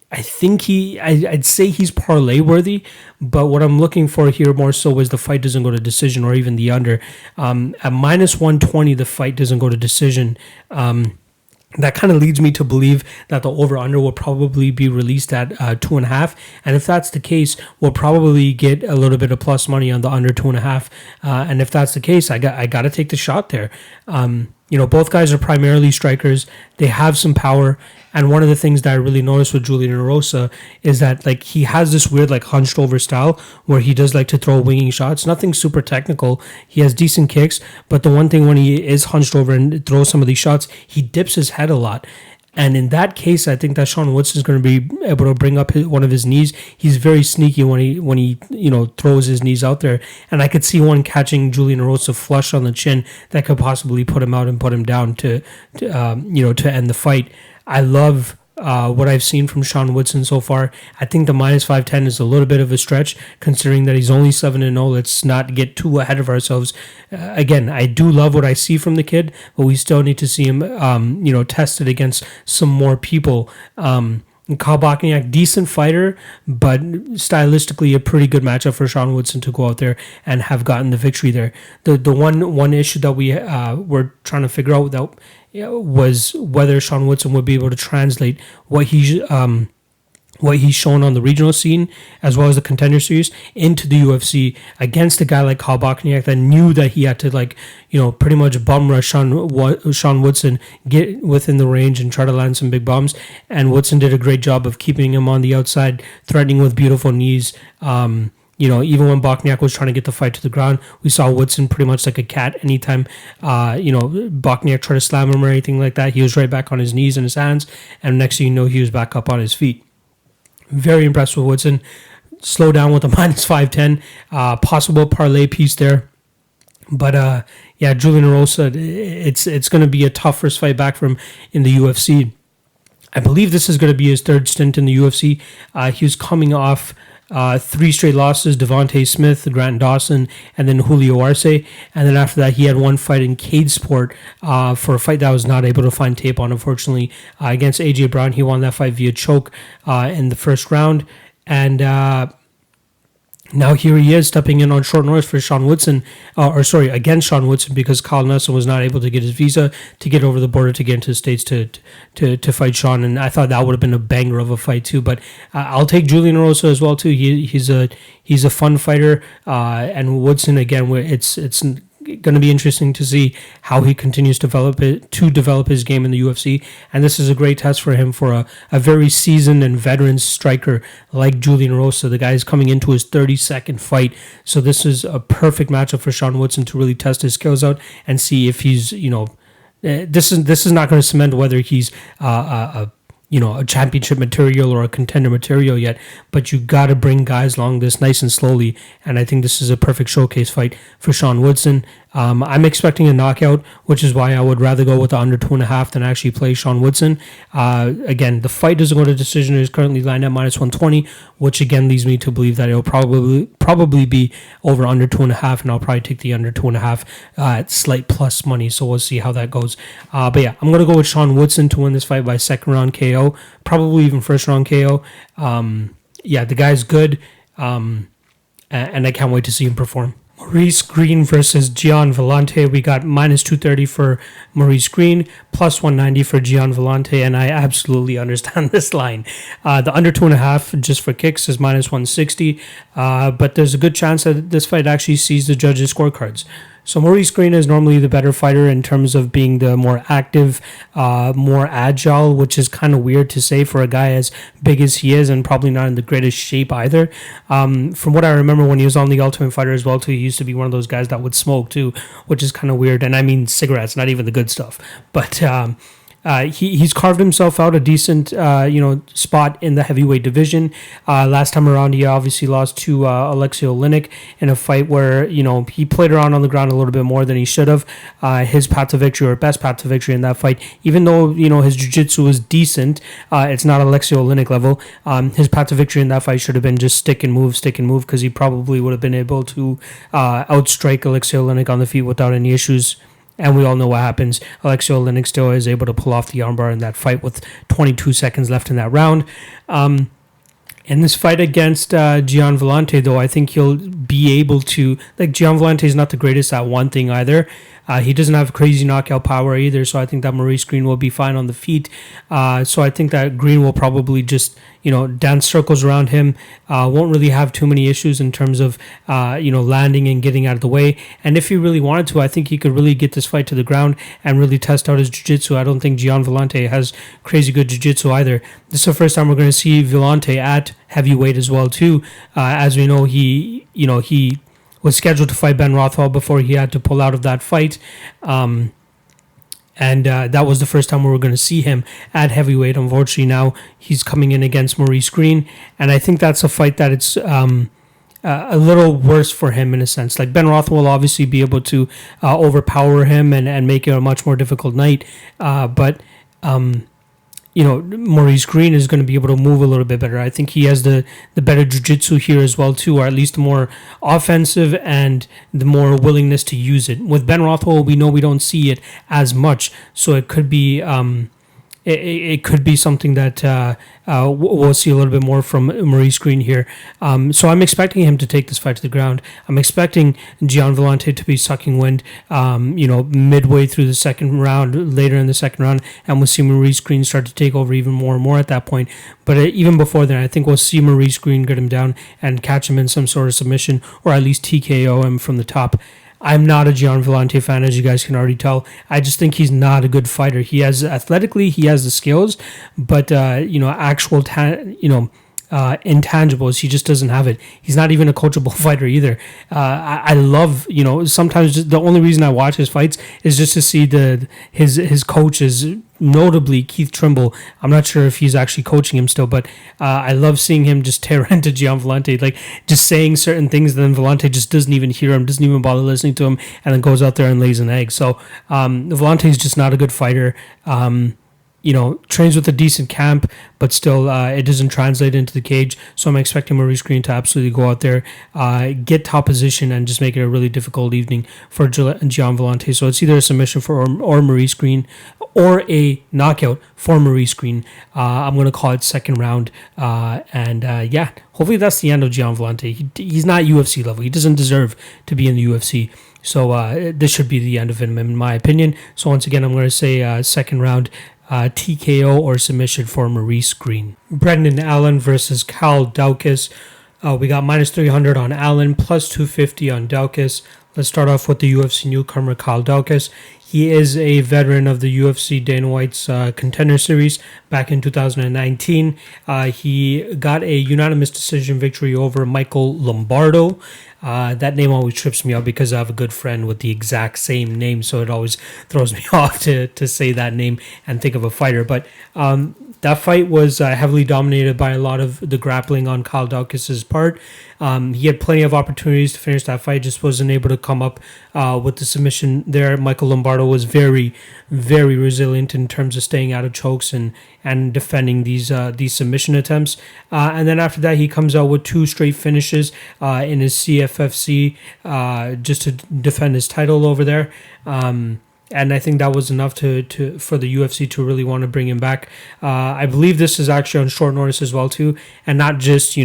I think I'd say he's parlay worthy, but what I'm looking for here more so is the fight doesn't go to decision or even the under. At minus 120, the fight doesn't go to decision. That kind of leads me to believe that the over-under will probably be released at 2.5. And if that's the case, we'll probably get a little bit of plus money on the under 2.5. And if that's the case, I got to take the shot there. Both guys are primarily strikers. They have some power. And one of the things that I really noticed with Julian Erosa is that he has this weird hunched over style where he does like to throw winging shots. Nothing super technical. He has decent kicks, but the one thing when he is hunched over and throws some of these shots, he dips his head a lot. And in that case, I think that Sean Woodson is going to be able to bring up one of his knees. He's very sneaky when he throws his knees out there. And I could see one catching Julian Erosa flush on the chin that could possibly put him out and put him down to end the fight. I love what I've seen from Sean Woodson so far. I think the minus 510 is a little bit of a stretch considering that he's only 7-0. Let's not get too ahead of ourselves. Again, I do love what I see from the kid, but we still need to see him, tested against some more people. Kyle Bochniak, decent fighter, but stylistically a pretty good matchup for Sean Woodson to go out there and have gotten the victory there. The one issue that we were trying to figure out that was whether Sean Woodson would be able to translate what he's shown on the regional scene as well as the Contender Series into the UFC against a guy like Kyle Bochniak that knew that he had to pretty much bum rush Sean Woodson, get within the range and try to land some big bombs. And Woodson did a great job of keeping him on the outside, threatening with beautiful knees. Even when Bochniak was trying to get the fight to the ground, we saw Woodson pretty much like a cat. Anytime, Bochniak tried to slam him or anything like that, he was right back on his knees and his hands. And next thing you know, he was back up on his feet. Very impressed with Woodson. Slow down with a minus 510. Possible parlay piece there. But, Julian Erosa, it's going to be a tough first fight back for him in the UFC. I believe this is going to be his third stint in the UFC. He was coming off 3 straight losses: Devontae Smith, Grant Dawson, and then Julio Arce. And then after that, he had one fight in Cage Sport for a fight that I was not able to find tape on, unfortunately, against AJ Brown. He won that fight via choke in the first round. And now here he is stepping in on short notice for Sean Woodson, against Sean Woodson, because Kyle Nelson was not able to get his visa to get over the border to get into the States to fight Sean. And I thought that would have been a banger of a fight too. But I'll take Julian Erosa as well too. He's a fun fighter, and Woodson again. It's going to be interesting to see how he continues to develop his game in the UFC. And this is a great test for him for a very seasoned and veteran striker like Julian Erosa. The guy is coming into his 32nd fight. So this is a perfect matchup for Sean Woodson to really test his skills out and see if he's, this is not going to cement whether he's a championship material or a contender material yet, but you got to bring guys along this nice and slowly, and I think this is a perfect showcase fight for Sean Woodson. I'm expecting a knockout, which is why I would rather go with the under 2.5 than actually play Sean Woodson. Again, the fight doesn't go to decision. It is currently lined at minus 120, which again leads me to believe that it'll probably be over under 2.5, and I'll probably take the under 2.5 at slight plus money. So we'll see how that goes. But yeah, I'm gonna go with Sean Woodson to win this fight by second round KO, probably even first round KO. The guy's good, and I can't wait to see him perform. Maurice Greene versus Gian Villante. We got minus 230 for Maurice Greene, plus 190 for Gian Villante, and I absolutely understand this line. The under 2.5 just for kicks is minus 160, but there's a good chance that this fight actually sees the judges' scorecards. So Maurice Greene is normally the better fighter in terms of being the more active, more agile, which is kind of weird to say for a guy as big as he is and probably not in the greatest shape either. From what I remember when he was on The Ultimate Fighter as well too, he used to be one of those guys that would smoke too, which is kind of weird. And I mean cigarettes, not even the good stuff. But he's carved himself out a decent, spot in the heavyweight division. Last time around, he obviously lost to Alexei Oleinik in a fight where, he played around on the ground a little bit more than he should have. His path to victory, or best path to victory in that fight, even though, his jiu-jitsu was decent, it's not Alexei Oleinik level. His path to victory in that fight should have been just stick and move, because he probably would have been able to outstrike Alexei Oleinik on the feet without any issues. And we all know what happens. Alexei Oleinik still is able to pull off the armbar in that fight with 22 seconds left in that round. In this fight against Gian Villante, though, I think he'll be able to... Gian Villante is not the greatest at one thing either. He doesn't have crazy knockout power either, so I think that Maurice Greene will be fine on the feet. So I think that Greene will probably just, dance circles around him. Won't really have too many issues in terms of, landing and getting out of the way. And if he really wanted to, I think he could really get this fight to the ground and really test out his jiu-jitsu. I don't think Gian Villante has crazy good jiu-jitsu either. This is the first time we're going to see Villante at heavyweight as well, too. As we know, he was scheduled to fight Ben Rothwell before he had to pull out of that fight. And that was the first time we were going to see him at heavyweight. Unfortunately, now he's coming in against Maurice Greene. And I think that's a fight that it's a little worse for him in a sense. Like Ben Rothwell will obviously be able to overpower him and make it a much more difficult night. But Maurice Greene is going to be able to move a little bit better. I think he has the better jiu-jitsu here as well too, or at least the more offensive and the more willingness to use it. With Ben Rothwell, we know we don't see it as much, so it could be it could be something that we'll see a little bit more from Maurice Greene here. So I'm expecting him to take this fight to the ground. I'm expecting Gian Villante to be sucking wind, midway through the second round, later in the second round, and we'll see Maurice Greene start to take over even more and more at that point. But even before then, I think we'll see Maurice Greene get him down and catch him in some sort of submission, or at least TKO him from the top. I'm not a Gian Villante fan, as you guys can already tell. I just think he's not a good fighter. He has athletically, he has the skills, but actual intangibles, he just doesn't have it. He's not even a coachable fighter either. I love, sometimes just the only reason I watch his fights is just to see his coaches, notably Keith Trimble. I'm not sure if he's actually coaching him still, but I love seeing him just tear into Gian Villante, like just saying certain things, then Villante just doesn't even hear him, doesn't even bother listening to him, and then goes out there and lays an egg. So Villante is just not a good fighter. Trains with a decent camp, but still it doesn't translate into the cage. So I'm expecting Maurice Greene to absolutely go out there, get top position, and just make it a really difficult evening for Gian Villante. So it's either a submission for or Maurice Greene, or a knockout for Maurice Greene. I'm going to call it second round. Hopefully that's the end of Gian Villante. He's not UFC level. He doesn't deserve to be in the UFC. So this should be the end of him, in my opinion. So once again, I'm going to say second round, TKO or submission for Maurice Greene. Brendan Allen versus Cal Daukaus. We got minus 300 on Allen, plus 250 on Daukaus. Let's start off with the UFC newcomer, Cal Daukaus. He is a veteran of the UFC Dana White's Contender Series back in 2019. He got a unanimous decision victory over Michael Lombardo. That name always trips me up because I have a good friend with the exact same name, so it always throws me off to say that name and think of a fighter. But that fight was heavily dominated by a lot of the grappling on Cal Daukaus' part. He had plenty of opportunities to finish that fight, just wasn't able to come up with the submission there. Michael Lombardo was very, very resilient in terms of staying out of chokes and defending these submission attempts. And then after that, he comes out with 2 straight finishes in his CFFC just to defend his title over there. And I think that was enough for the UFC to really want to bring him back. I believe this is actually on short notice as well too, and not just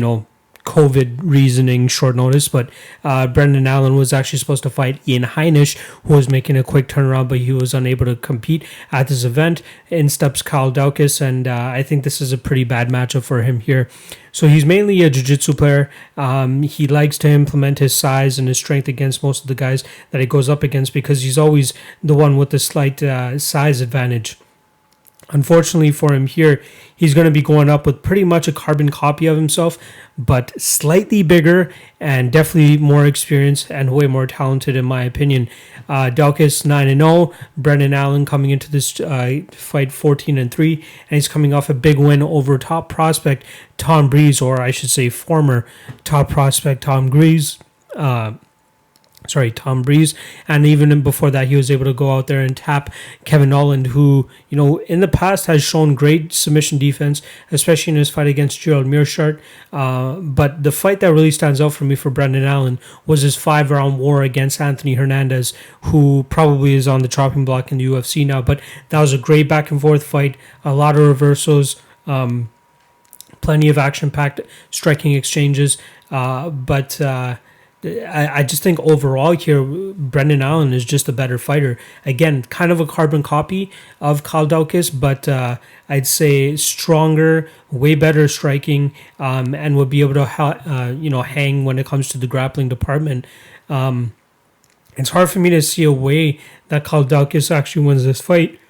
COVID reasoning, short notice, but Brendan Allen was actually supposed to fight Ian Heinisch, who was making a quick turnaround, but he was unable to compete at this event. In steps Kyle Daukaus, and I think this is a pretty bad matchup for him here. So he's mainly a jiu-jitsu player. He likes to implement his size and his strength against most of the guys that he goes up against because he's always the one with the slight size advantage. Unfortunately for him here, he's going to be going up with pretty much a carbon copy of himself, but slightly bigger and definitely more experienced and way more talented in my opinion. Daukaus 9-0, Brendan Allen coming into this fight 14-3, and he's coming off a big win over top prospect Tom Breeze, or I should say former top prospect Tom Breeze. Tom Breeze, and even before that, he was able to go out there and tap Kevin Holland, who, in the past has shown great submission defense, especially in his fight against Gerald Meerschaert. But the fight that really stands out for me for Brendan Allen was his 5-round war against Anthony Hernandez, who probably is on the chopping block in the UFC now. But that was a great back and forth fight, a lot of reversals, plenty of action-packed striking exchanges, but I just think overall here, Brendan Allen is just a better fighter. Again, kind of a carbon copy of Kyle Daukaus, but I'd say stronger, way better striking, and would be able to hang when it comes to the grappling department. It's hard for me to see a way that Kyle Daukaus actually wins this fight.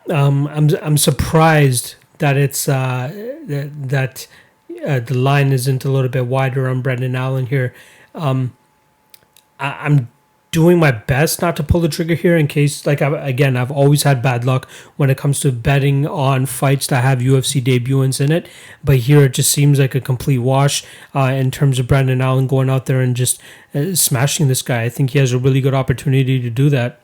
I'm surprised that it's the line isn't a little bit wider on Brendan Allen here. I'm doing my best not to pull the trigger here in case, I've always had bad luck when it comes to betting on fights that have UFC debuts in it. But here it just seems like a complete wash in terms of Brendan Allen going out there and just smashing this guy. I think he has a really good opportunity to do that.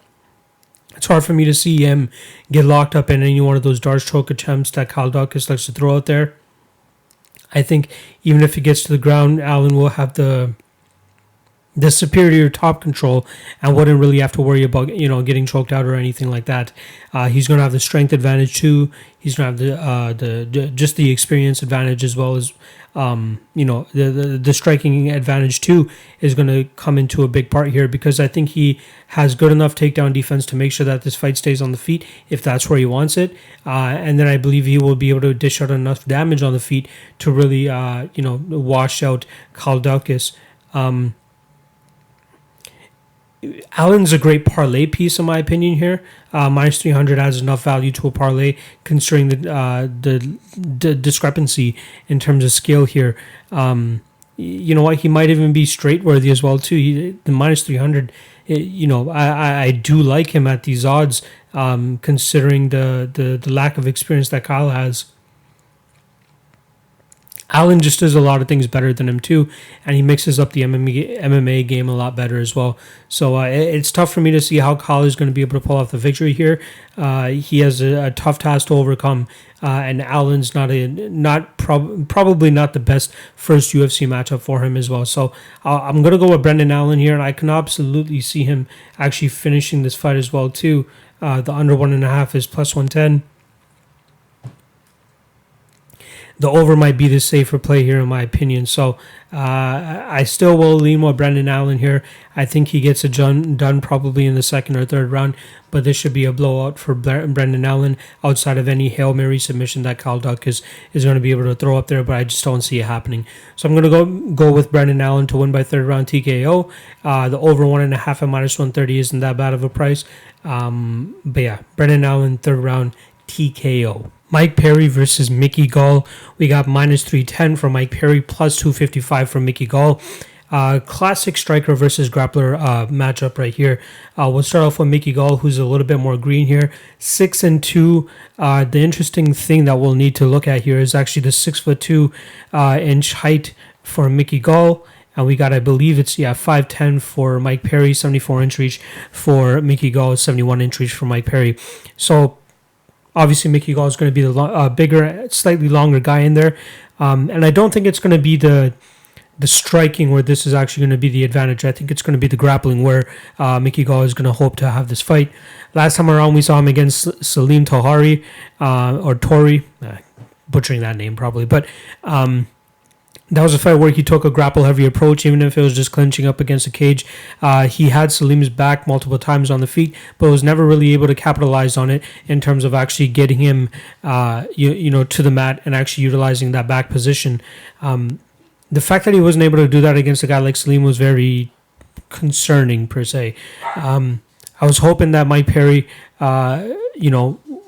It's hard for me to see him get locked up in any one of those dart choke attempts that Kyle Daukaus likes to throw out there. I think even if he gets to the ground, Allen will have the superior top control and wouldn't really have to worry about getting choked out or anything like that. He's going to have the strength advantage too. He's going to have the experience advantage as well as the striking advantage too is going to come into a big part here because I think he has good enough takedown defense to make sure that this fight stays on the feet if that's where he wants it. And then I believe he will be able to dish out enough damage on the feet to really wash out Kyle Daukaus. Allen's a great parlay piece in my opinion here. Minus 300 has enough value to a parlay considering the discrepancy in terms of skill here. You know what? He might even be straight worthy as well too. The minus 300, I do like him at these odds considering the lack of experience that Kyle has. Allen just does a lot of things better than him too, and he mixes up the MMA game a lot better as well. So it's tough for me to see how Kyle is going to be able to pull off the victory here. He has a tough task to overcome, and Allen's probably not the best first UFC matchup for him as well. So I'm going to go with Brendan Allen here, and I can absolutely see him actually finishing this fight as well too. The under 1.5 is plus 110. The over might be the safer play here, in my opinion. So I still will lean with Brendan Allen here. I think he gets it done probably in the second or third round, but this should be a blowout for Brendan Allen outside of any Hail Mary submission that Kyle Daukaus is going to be able to throw up there, but I just don't see it happening. So I'm going to go with Brendan Allen to win by third round TKO. The over 1.5 at minus 130 isn't that bad of a price. But yeah, Brendan Allen, third round TKO. Mike Perry versus Mickey Gall. We got minus 310 for Mike Perry, plus 255 for Mickey Gall. Classic striker versus grappler matchup right here. We'll start off with Mickey Gall, who's a little bit more green here. 6'2". The interesting thing that we'll need to look at here is actually the 6'2" inch height for Mickey Gall. And we got, I believe it's 5'10" for Mike Perry, 74-inch reach for Mickey Gall, 71-inch reach for Mike Perry. So obviously, Mickey Gall is going to be the bigger, slightly longer guy in there. And I don't think it's going to be the striking where this is actually going to be the advantage. I think it's going to be the grappling where Mickey Gall is going to hope to have this fight. Last time around, we saw him against Salim Tahari, or Tori. Butchering that name probably. But That was a fight where he took a grapple-heavy approach, even if it was just clinching up against the cage. He had Salim's back multiple times on the feet, but was never really able to capitalize on it in terms of actually getting him, to the mat and actually utilizing that back position. The fact that he wasn't able to do that against a guy like Salim was very concerning, per se. I was hoping that Mike Perry,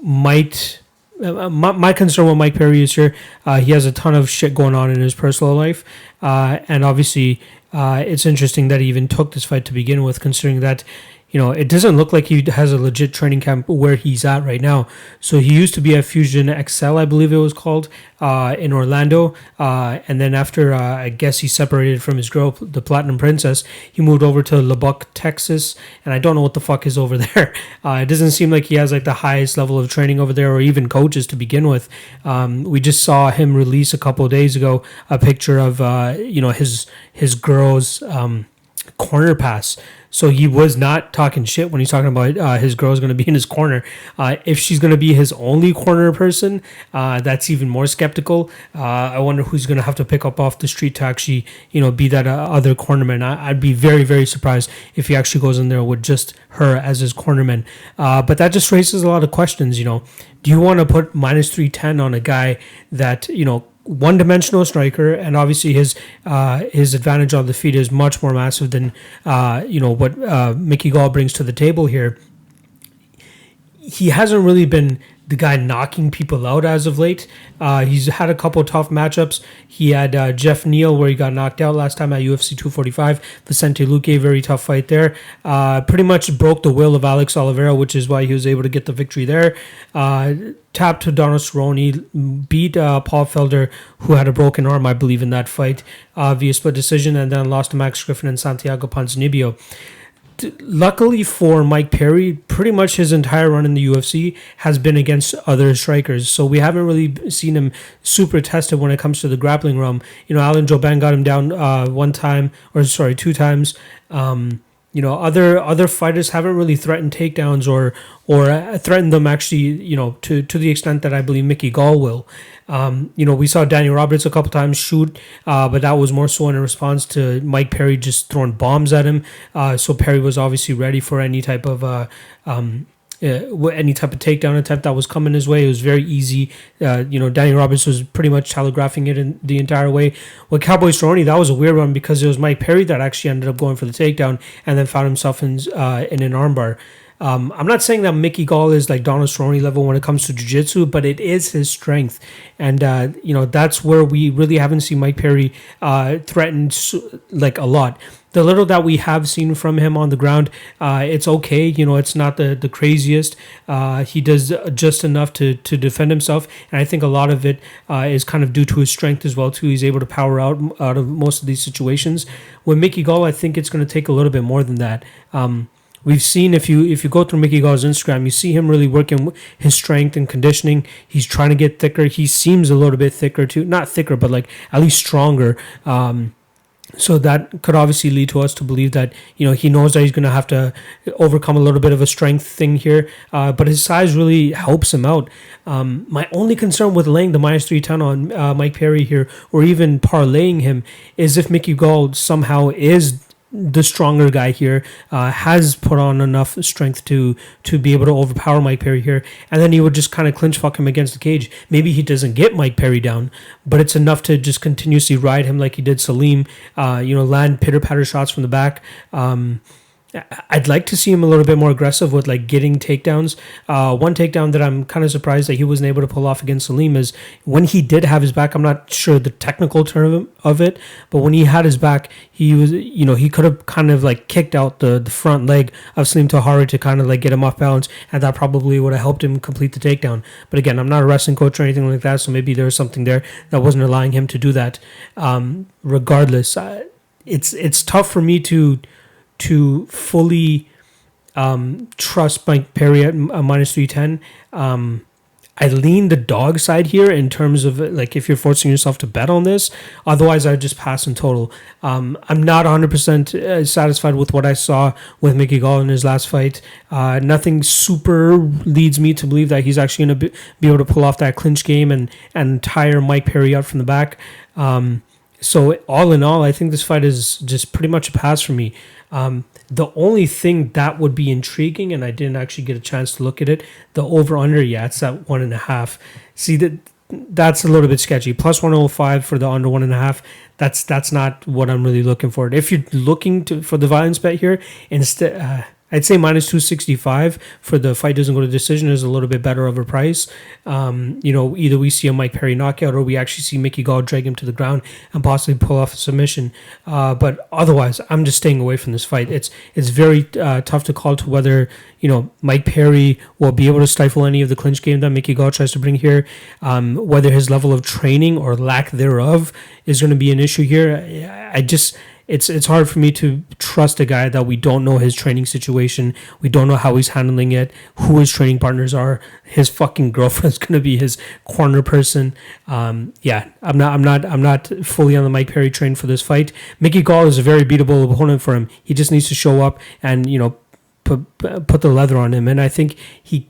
might... my concern with Mike Perry is here, he has a ton of shit going on in his personal life, and obviously it's interesting that he even took this fight to begin with, considering that it doesn't look like he has a legit training camp where he's at right now. So he used to be at Fusion XL, I believe it was called, in Orlando. And then after, I guess he separated from his girl, the Platinum Princess, he moved over to Lubbock, Texas. And I don't know what the fuck is over there. It doesn't seem like he has like the highest level of training over there or even coaches to begin with. We just saw him release a couple of days ago a picture of, his girl's corner pass. So he was not talking shit when he's talking about his girl's going to be in his corner. If she's going to be his only corner person, that's even more skeptical. I wonder who's going to have to pick up off the street to actually, be that other cornerman. I'd be very, very surprised if he actually goes in there with just her as his cornerman. But that just raises a lot of questions. Do you want to put minus 310 on a guy that, one-dimensional striker, and obviously his advantage on the feet is much more massive than what Mickey Gall brings to the table here. He hasn't really been the guy knocking people out as of late. He's had a couple tough matchups. He had Jeff Neal, where he got knocked out last time at UFC 245. Vicente Luque, very tough fight there. Pretty much broke the will of Alex Oliveira, which is why he was able to get the victory there. Tapped to Donald Cerrone, beat Paul Felder, who had a broken arm, I believe, in that fight via split decision, and then lost to Max Griffin and Santiago Ponzinibbio. Luckily for Mike Perry, pretty much his entire run in the UFC has been against other strikers. So we haven't really seen him super tested when it comes to the grappling realm. Alan Jouban got him down two times. Other fighters haven't really threatened takedowns or threatened them actually, to the extent that I believe Mickey Gall will. We saw Daniel Roberts a couple times shoot, but that was more so in response to Mike Perry just throwing bombs at him. So Perry was obviously ready for any type of takedown attempt that was coming his way. It was very easy. Daniel Roberts was pretty much telegraphing it in the entire way. With Cowboy Cerrone, that was a weird one because it was Mike Perry that actually ended up going for the takedown and then found himself in an armbar. I'm not saying that Mickey Gall is like Donald Cerrone level when it comes to jiu-jitsu, but it is his strength. And, that's where we really haven't seen Mike Perry threatened like a lot. The little that we have seen from him on the ground, it's okay. It's not the craziest. He does just enough to defend himself. And I think a lot of it is kind of due to his strength as well, too. He's able to power out of most of these situations. With Mickey Gall, I think it's going to take a little bit more than that. We've seen, if you go through Mickey Gall's Instagram, you see him really working his strength and conditioning. He's trying to get thicker. He seems a little bit thicker too. Not thicker, but like at least stronger. So that could obviously lead to us to believe that, he knows that he's going to have to overcome a little bit of a strength thing here. But his size really helps him out. My only concern with laying the minus 310 on Mike Perry here, or even parlaying him, is if Mickey Gall somehow is the stronger guy here, has put on enough strength to be able to overpower Mike Perry here, and then he would just kind of clinch fuck him against the cage. Maybe he doesn't get Mike Perry down, but it's enough to just continuously ride him like he did Salim, land pitter-patter shots from the back. I'd like to see him a little bit more aggressive with like getting takedowns. One takedown that I'm kind of surprised that he wasn't able to pull off against Salim is when he did have his back. I'm not sure the technical term of it, but when he had his back, he was, he could have kind of like kicked out the front leg of Salim Tahari to kind of like get him off balance, and that probably would have helped him complete the takedown. But again, I'm not a wrestling coach or anything like that, so maybe there was something there that wasn't allowing him to do that. Regardless, it's tough for me to fully trust Mike Perry at minus 310. I lean the dog side here in terms of like if you're forcing yourself to bet on this. Otherwise, I just pass in total. I'm not 100% satisfied with what I saw with Mickey Gall in his last fight. Nothing super leads me to believe that he's actually going to be able to pull off that clinch game and tire Mike Perry out from the back. So all in all, I think this fight is just pretty much a pass for me. The only thing that would be intriguing, and I didn't actually get a chance to look at it, the over-under, it's at 1.5. See, that's a little bit sketchy. Plus 105 for the under 1.5. That's not what I'm really looking for. If you're looking for the violence bet here, instead, I'd say minus 265 for the fight doesn't go to decision is a little bit better of a price. Either we see a Mike Perry knockout or we actually see Mickey Gall drag him to the ground and possibly pull off a submission. But otherwise, I'm just staying away from this fight. It's very tough to call to whether Mike Perry will be able to stifle any of the clinch game that Mickey Gall tries to bring here. Whether his level of training or lack thereof is going to be an issue here. It's hard for me to trust a guy that we don't know his training situation. We don't know how he's handling it, who his training partners are. His fucking girlfriend's gonna be his corner person. I'm not fully on the Mike Perry train for this fight. Mickey Gall is a very beatable opponent for him. He just needs to show up and put the leather on him, and I think he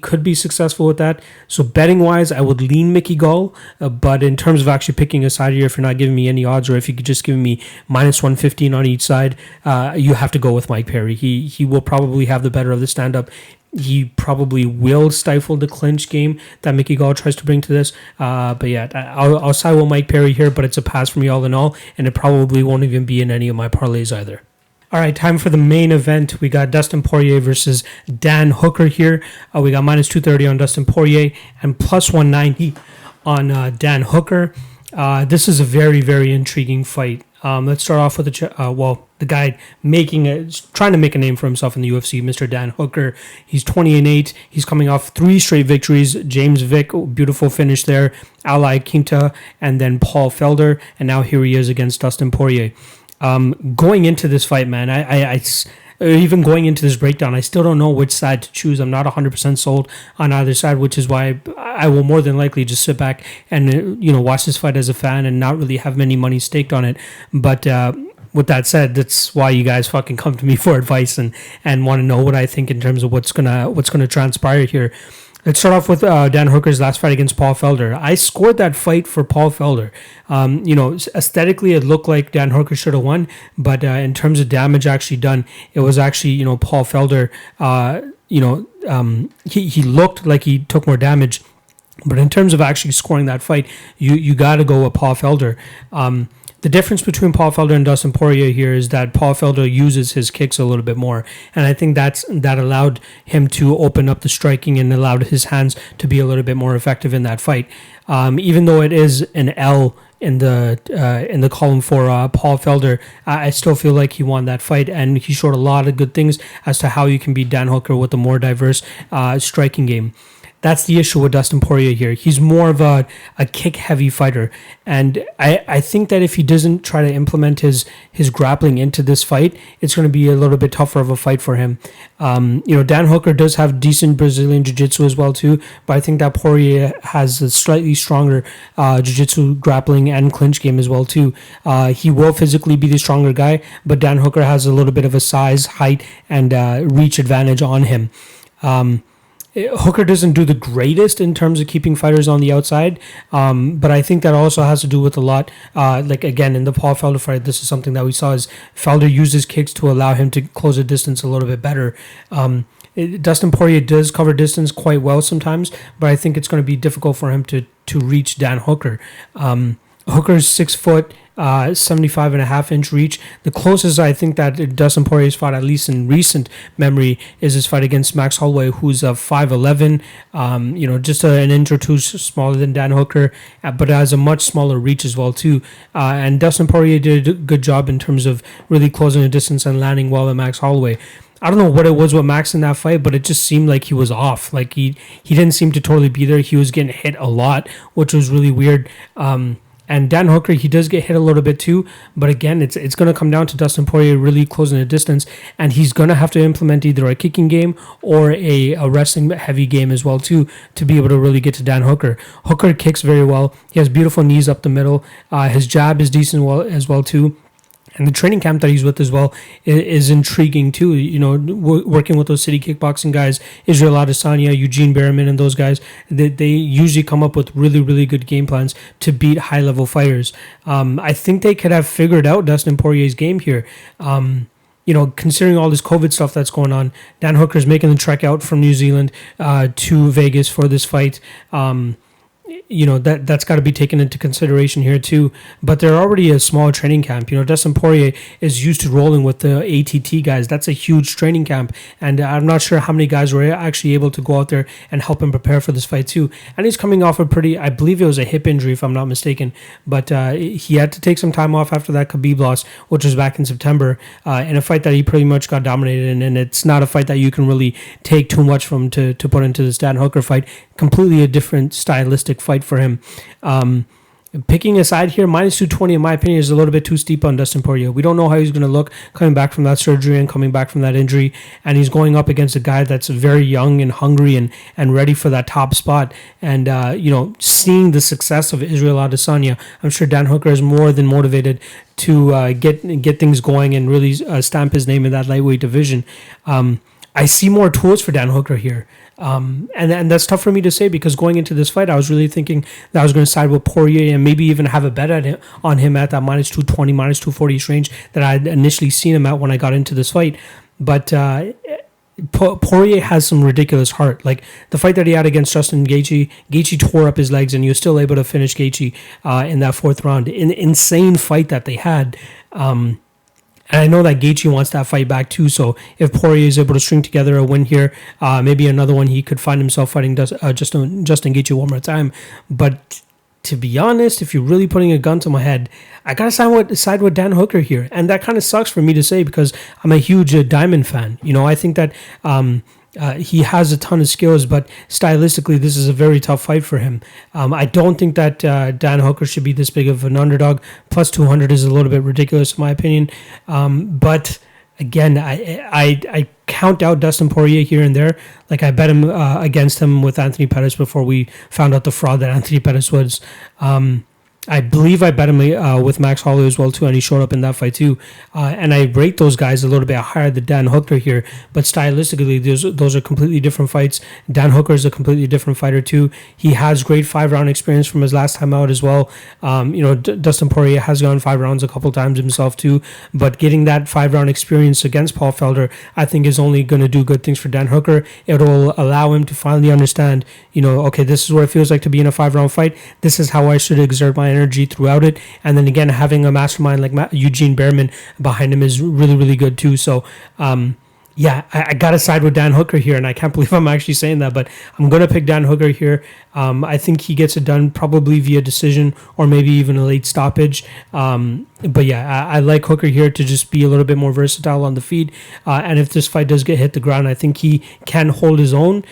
could be successful with that. So betting wise, I would lean Mickey Gall, but in terms of actually picking a side here, if you're not giving me any odds, or if you could just give me minus 115 on each side, you have to go with Mike Perry. He will probably have the better of the stand up. He probably will stifle the clinch game that Mickey Gall tries to bring to this. I'll side with Mike Perry here, but it's a pass for me all in all, and it probably won't even be in any of my parlays either. All right, time for the main event. We got Dustin Poirier versus Dan Hooker here. We got minus 230 on Dustin Poirier and plus 190 on Dan Hooker. This is a very, very intriguing fight. Let's start off with the guy trying to make a name for himself in the UFC, Mr. Dan Hooker. He's 20-8. He's coming off 3 straight victories. James Vick, beautiful finish there. Ali Quinta, and then Paul Felder. And now here he is against Dustin Poirier. Going into this fight, man, even going into this breakdown, I still don't know which side to choose. I'm not 100% sold on either side, which is why I will more than likely just sit back and watch this fight as a fan and not really have many money staked on it. But with that said, that's why you guys fucking come to me for advice and want to know what I think in terms of what's gonna transpire here. Let's start off with Dan Hooker's last fight against Paul Felder. I scored that fight for Paul Felder. Aesthetically, it looked like Dan Hooker should have won, but in terms of damage actually done, it was actually, Paul Felder, he looked like he took more damage. But in terms of actually scoring that fight, you got to go with Paul Felder. The difference between Paul Felder and Dustin Poirier here is that Paul Felder uses his kicks a little bit more, and I think that allowed him to open up the striking and allowed his hands to be a little bit more effective in that fight. Even though it is an L in the column for Paul Felder, I still feel like he won that fight, and he showed a lot of good things as to how you can beat Dan Hooker with a more diverse striking game. That's the issue with Dustin Poirier here. He's more of a kick-heavy fighter, and I think that if he doesn't try to implement his grappling into this fight, it's going to be a little bit tougher of a fight for him. Dan Hooker does have decent Brazilian jiu-jitsu as well too, but I think that Poirier has a slightly stronger jiu-jitsu grappling and clinch game as well too. He will physically be the stronger guy, but Dan Hooker has a little bit of a size, height, and reach advantage on him. Hooker doesn't do the greatest in terms of keeping fighters on the outside, but I think that also has to do with a lot, again, in the Paul Felder fight, this is something that we saw is Felder uses kicks to allow him to close the distance a little bit better. Dustin Poirier does cover distance quite well sometimes, but I think it's going to be difficult for him to reach Dan Hooker. Hooker's 6 foot, 75.5-inch reach. The closest I think that Dustin Poirier's fought, at least in recent memory, is his fight against Max Holloway, who's 5'11", just an inch or two smaller than Dan Hooker, but has a much smaller reach as well too. And Dustin Poirier did a good job in terms of really closing the distance and landing well at Max Holloway. I don't know what it was with Max in that fight, but it just seemed like he was off. Like he didn't seem to totally be there. He was getting hit a lot, which was really weird. And Dan Hooker, he does get hit a little bit too, but again, it's going to come down to Dustin Poirier really closing the distance, and he's going to have to implement either a kicking game or a wrestling heavy game as well too to be able to really get to Dan Hooker. Hooker kicks very well. He has beautiful knees up the middle. His jab is decent as well too. And the training camp that he's with as well is intriguing too. You know, working with those city kickboxing guys, Israel Adesanya, Eugene Berriman, and those guys, they usually come up with really, really good game plans to beat high-level fighters. I think they could have figured out Dustin Poirier's game here. You know, considering all this COVID stuff that's going on, Dan Hooker's making the trek out from New Zealand to Vegas for this fight. You know, that's got to be taken into consideration here too. But they're already a small training camp. You know, Dustin Poirier is used to rolling with the ATT guys. That's a huge training camp. And I'm not sure how many guys were actually able to go out there and help him prepare for this fight too. And he's coming off a pretty, I believe it was a hip injury if I'm not mistaken. But he had to take some time off after that Khabib loss, which was back in September, in a fight that he pretty much got dominated in. And it's not a fight that you can really take too much from to put into this Dan Hooker fight. Completely a different stylistic fight for him. Picking a side here, minus 220 in my opinion is a little bit too steep on Dustin Poirier. We don't know how he's going to look coming back from that surgery and coming back from that injury, and he's going up against a guy that's very young and hungry and ready for that top spot. And you know, seeing the success of Israel Adesanya, I'm sure Dan Hooker is more than motivated to get things going and really stamp his name in that lightweight division. I see more tools for Dan Hooker here. And that's tough for me to say because going into this fight, I was really thinking that I was going to side with Poirier and maybe even have a bet on him at that minus 220, minus 240 range that I had initially seen him at when I got into this fight. But Poirier has some ridiculous heart. Like the fight that he had against Justin Gaethje tore up his legs and he was still able to finish Gaethje in that fourth round. An insane fight that they had. And I know that Gaethje wants that fight back too. So if Poirier is able to string together a win here, maybe another one, he could find himself fighting Justin Gaethje one more time. But to be honest, if you're really putting a gun to my head, I gotta side with Dan Hooker here, and that kind of sucks for me to say because I'm a huge Diamond fan. You know, I think that he has a ton of skills, but stylistically, this is a very tough fight for him. I don't think that Dan Hooker should be this big of an underdog. Plus 200 is a little bit ridiculous in my opinion. But again, I count out Dustin Poirier here and there. Like I bet him against him with Anthony Pettis before we found out the fraud that Anthony Pettis was. I believe I bet him with Max Holloway as well too, and he showed up in that fight too. And I rate those guys a little bit higher than Dan Hooker here, but stylistically, those are completely different fights. Dan Hooker is a completely different fighter too. He has great 5-round experience from his last time out as well. You know, Dustin Poirier has gone 5 rounds a couple times himself too, but getting that 5-round experience against Paul Felder, I think is only going to do good things for Dan Hooker. It will allow him to finally understand, you know, okay, this is what it feels like to be in a 5-round fight. This is how I should exert my energy throughout it. And then again, having a mastermind like Eugene Berriman behind him is really, really good too. So yeah, I gotta side with Dan Hooker here, and I can't believe I'm actually saying that, but I'm gonna pick Dan Hooker here. I think he gets it done probably via decision or maybe even a late stoppage. But yeah, I like Hooker here to just be a little bit more versatile on the feet. And if this fight does get hit the ground, I think he can hold his own.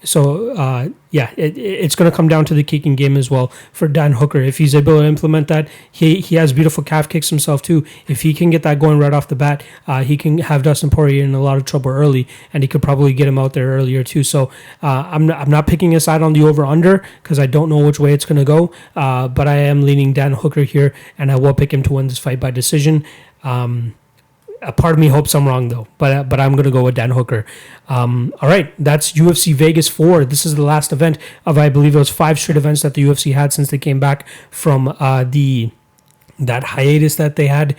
So yeah, it's going to come down to the kicking game as well for Dan Hooker. If he's able to implement that, he has beautiful calf kicks himself too. If he can get that going right off the bat, he can have Dustin Poirier in a lot of trouble early, and he could probably get him out there earlier too. So I'm not picking a side on the over-under because I don't know which way it's going to go, but I am leaning Dan Hooker here, and I will pick him to win this fight by decision. A part of me hopes I'm wrong though, but I'm gonna go with Dan Hooker. All right, that's UFC Vegas 4. This is the last event of, I believe it was 5 straight events that the UFC had since they came back from that hiatus that they had.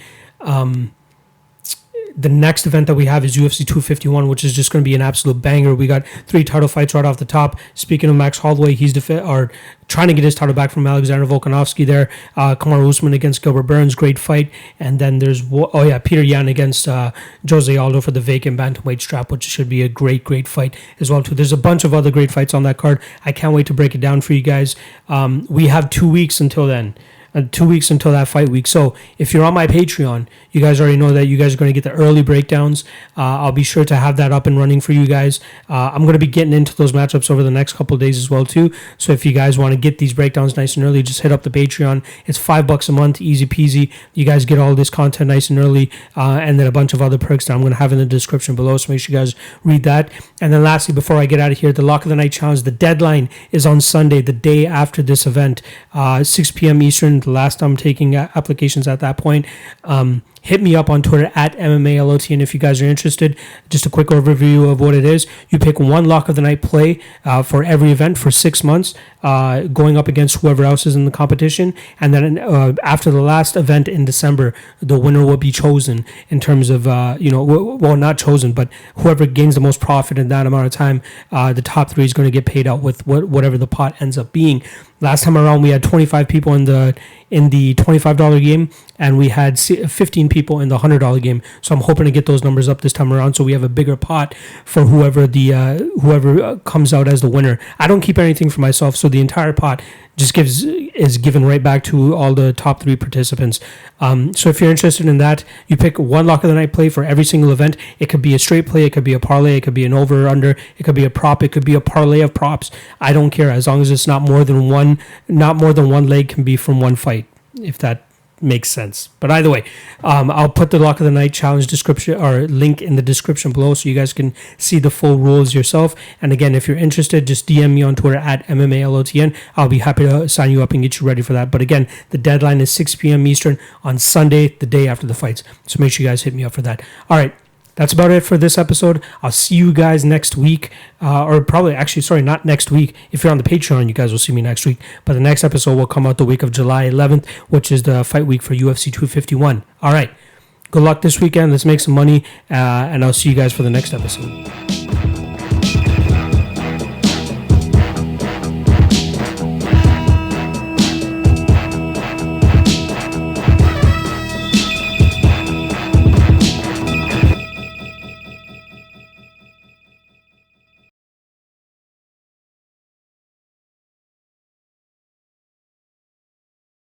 The next event that we have is UFC 251, which is just going to be an absolute banger. We got 3 title fights right off the top. Speaking of Max Holloway, he's trying to get his title back from Alexander Volkanovski there. Kamaru Usman against Gilbert Burns, great fight. And then there's, Peter Yan against Jose Aldo for the vacant bantamweight strap, which should be a great, great fight as well too. There's a bunch of other great fights on that card. I can't wait to break it down for you guys. We have 2 weeks until then. 2 weeks until that fight week. So if you're on my Patreon, you guys already know that you guys are going to get the early breakdowns. I'll be sure to have that up and running for you guys. I'm going to be getting into those matchups over the next couple of days as well too. So if you guys want to get these breakdowns nice and early, just hit up the Patreon. It's $5 a month, easy peasy. You guys get all this content nice and early, and then a bunch of other perks that I'm going to have in the description below. So make sure you guys read that. And then lastly, before I get out of here, the Lock of the Night Challenge, the deadline is on Sunday, the day after this event, 6 p.m. Eastern. the last time taking applications at that point. Hit me up on Twitter at MMA LOTN if you guys are interested. Just a quick overview of what it is. You pick one lock of the night play for every event for 6 months, going up against whoever else is in the competition. And then after the last event in December, the winner will be chosen in terms of, well, not chosen, but whoever gains the most profit in that amount of time, the top 3 is going to get paid out with whatever the pot ends up being. Last time around, we had 25 people in the $25 game, and we had 15 people in the $100 game. So I'm hoping to get those numbers up this time around, so we have a bigger pot for whoever comes out as the winner. I don't keep anything for myself, so the entire pot just is given right back to all the top 3 participants. So if you're interested in that, you pick one lock of the night play for every single event. It could be a straight play, it could be a parlay, it could be an over or under, it could be a prop, it could be a parlay of props. I don't care, as long as it's not more than one leg can be from one fight, if that makes sense. But either way, I'll put the Lock of the Night challenge description or link in the description below so you guys can see the full rules yourself. And again, if you're interested, just DM me on Twitter at MMA LOTN. I'll be happy to sign you up and get you ready for that. But again, the deadline is 6 p.m. Eastern on Sunday, the day after the fights. So make sure you guys hit me up for that. All right. That's about it for this episode. I'll see you guys next week, or probably, actually, sorry, not next week. If you're on the Patreon, you guys will see me next week. But the next episode will come out the week of July 11th, which is the fight week for UFC 251. All right. Good luck this weekend. Let's make some money, and I'll see you guys for the next episode.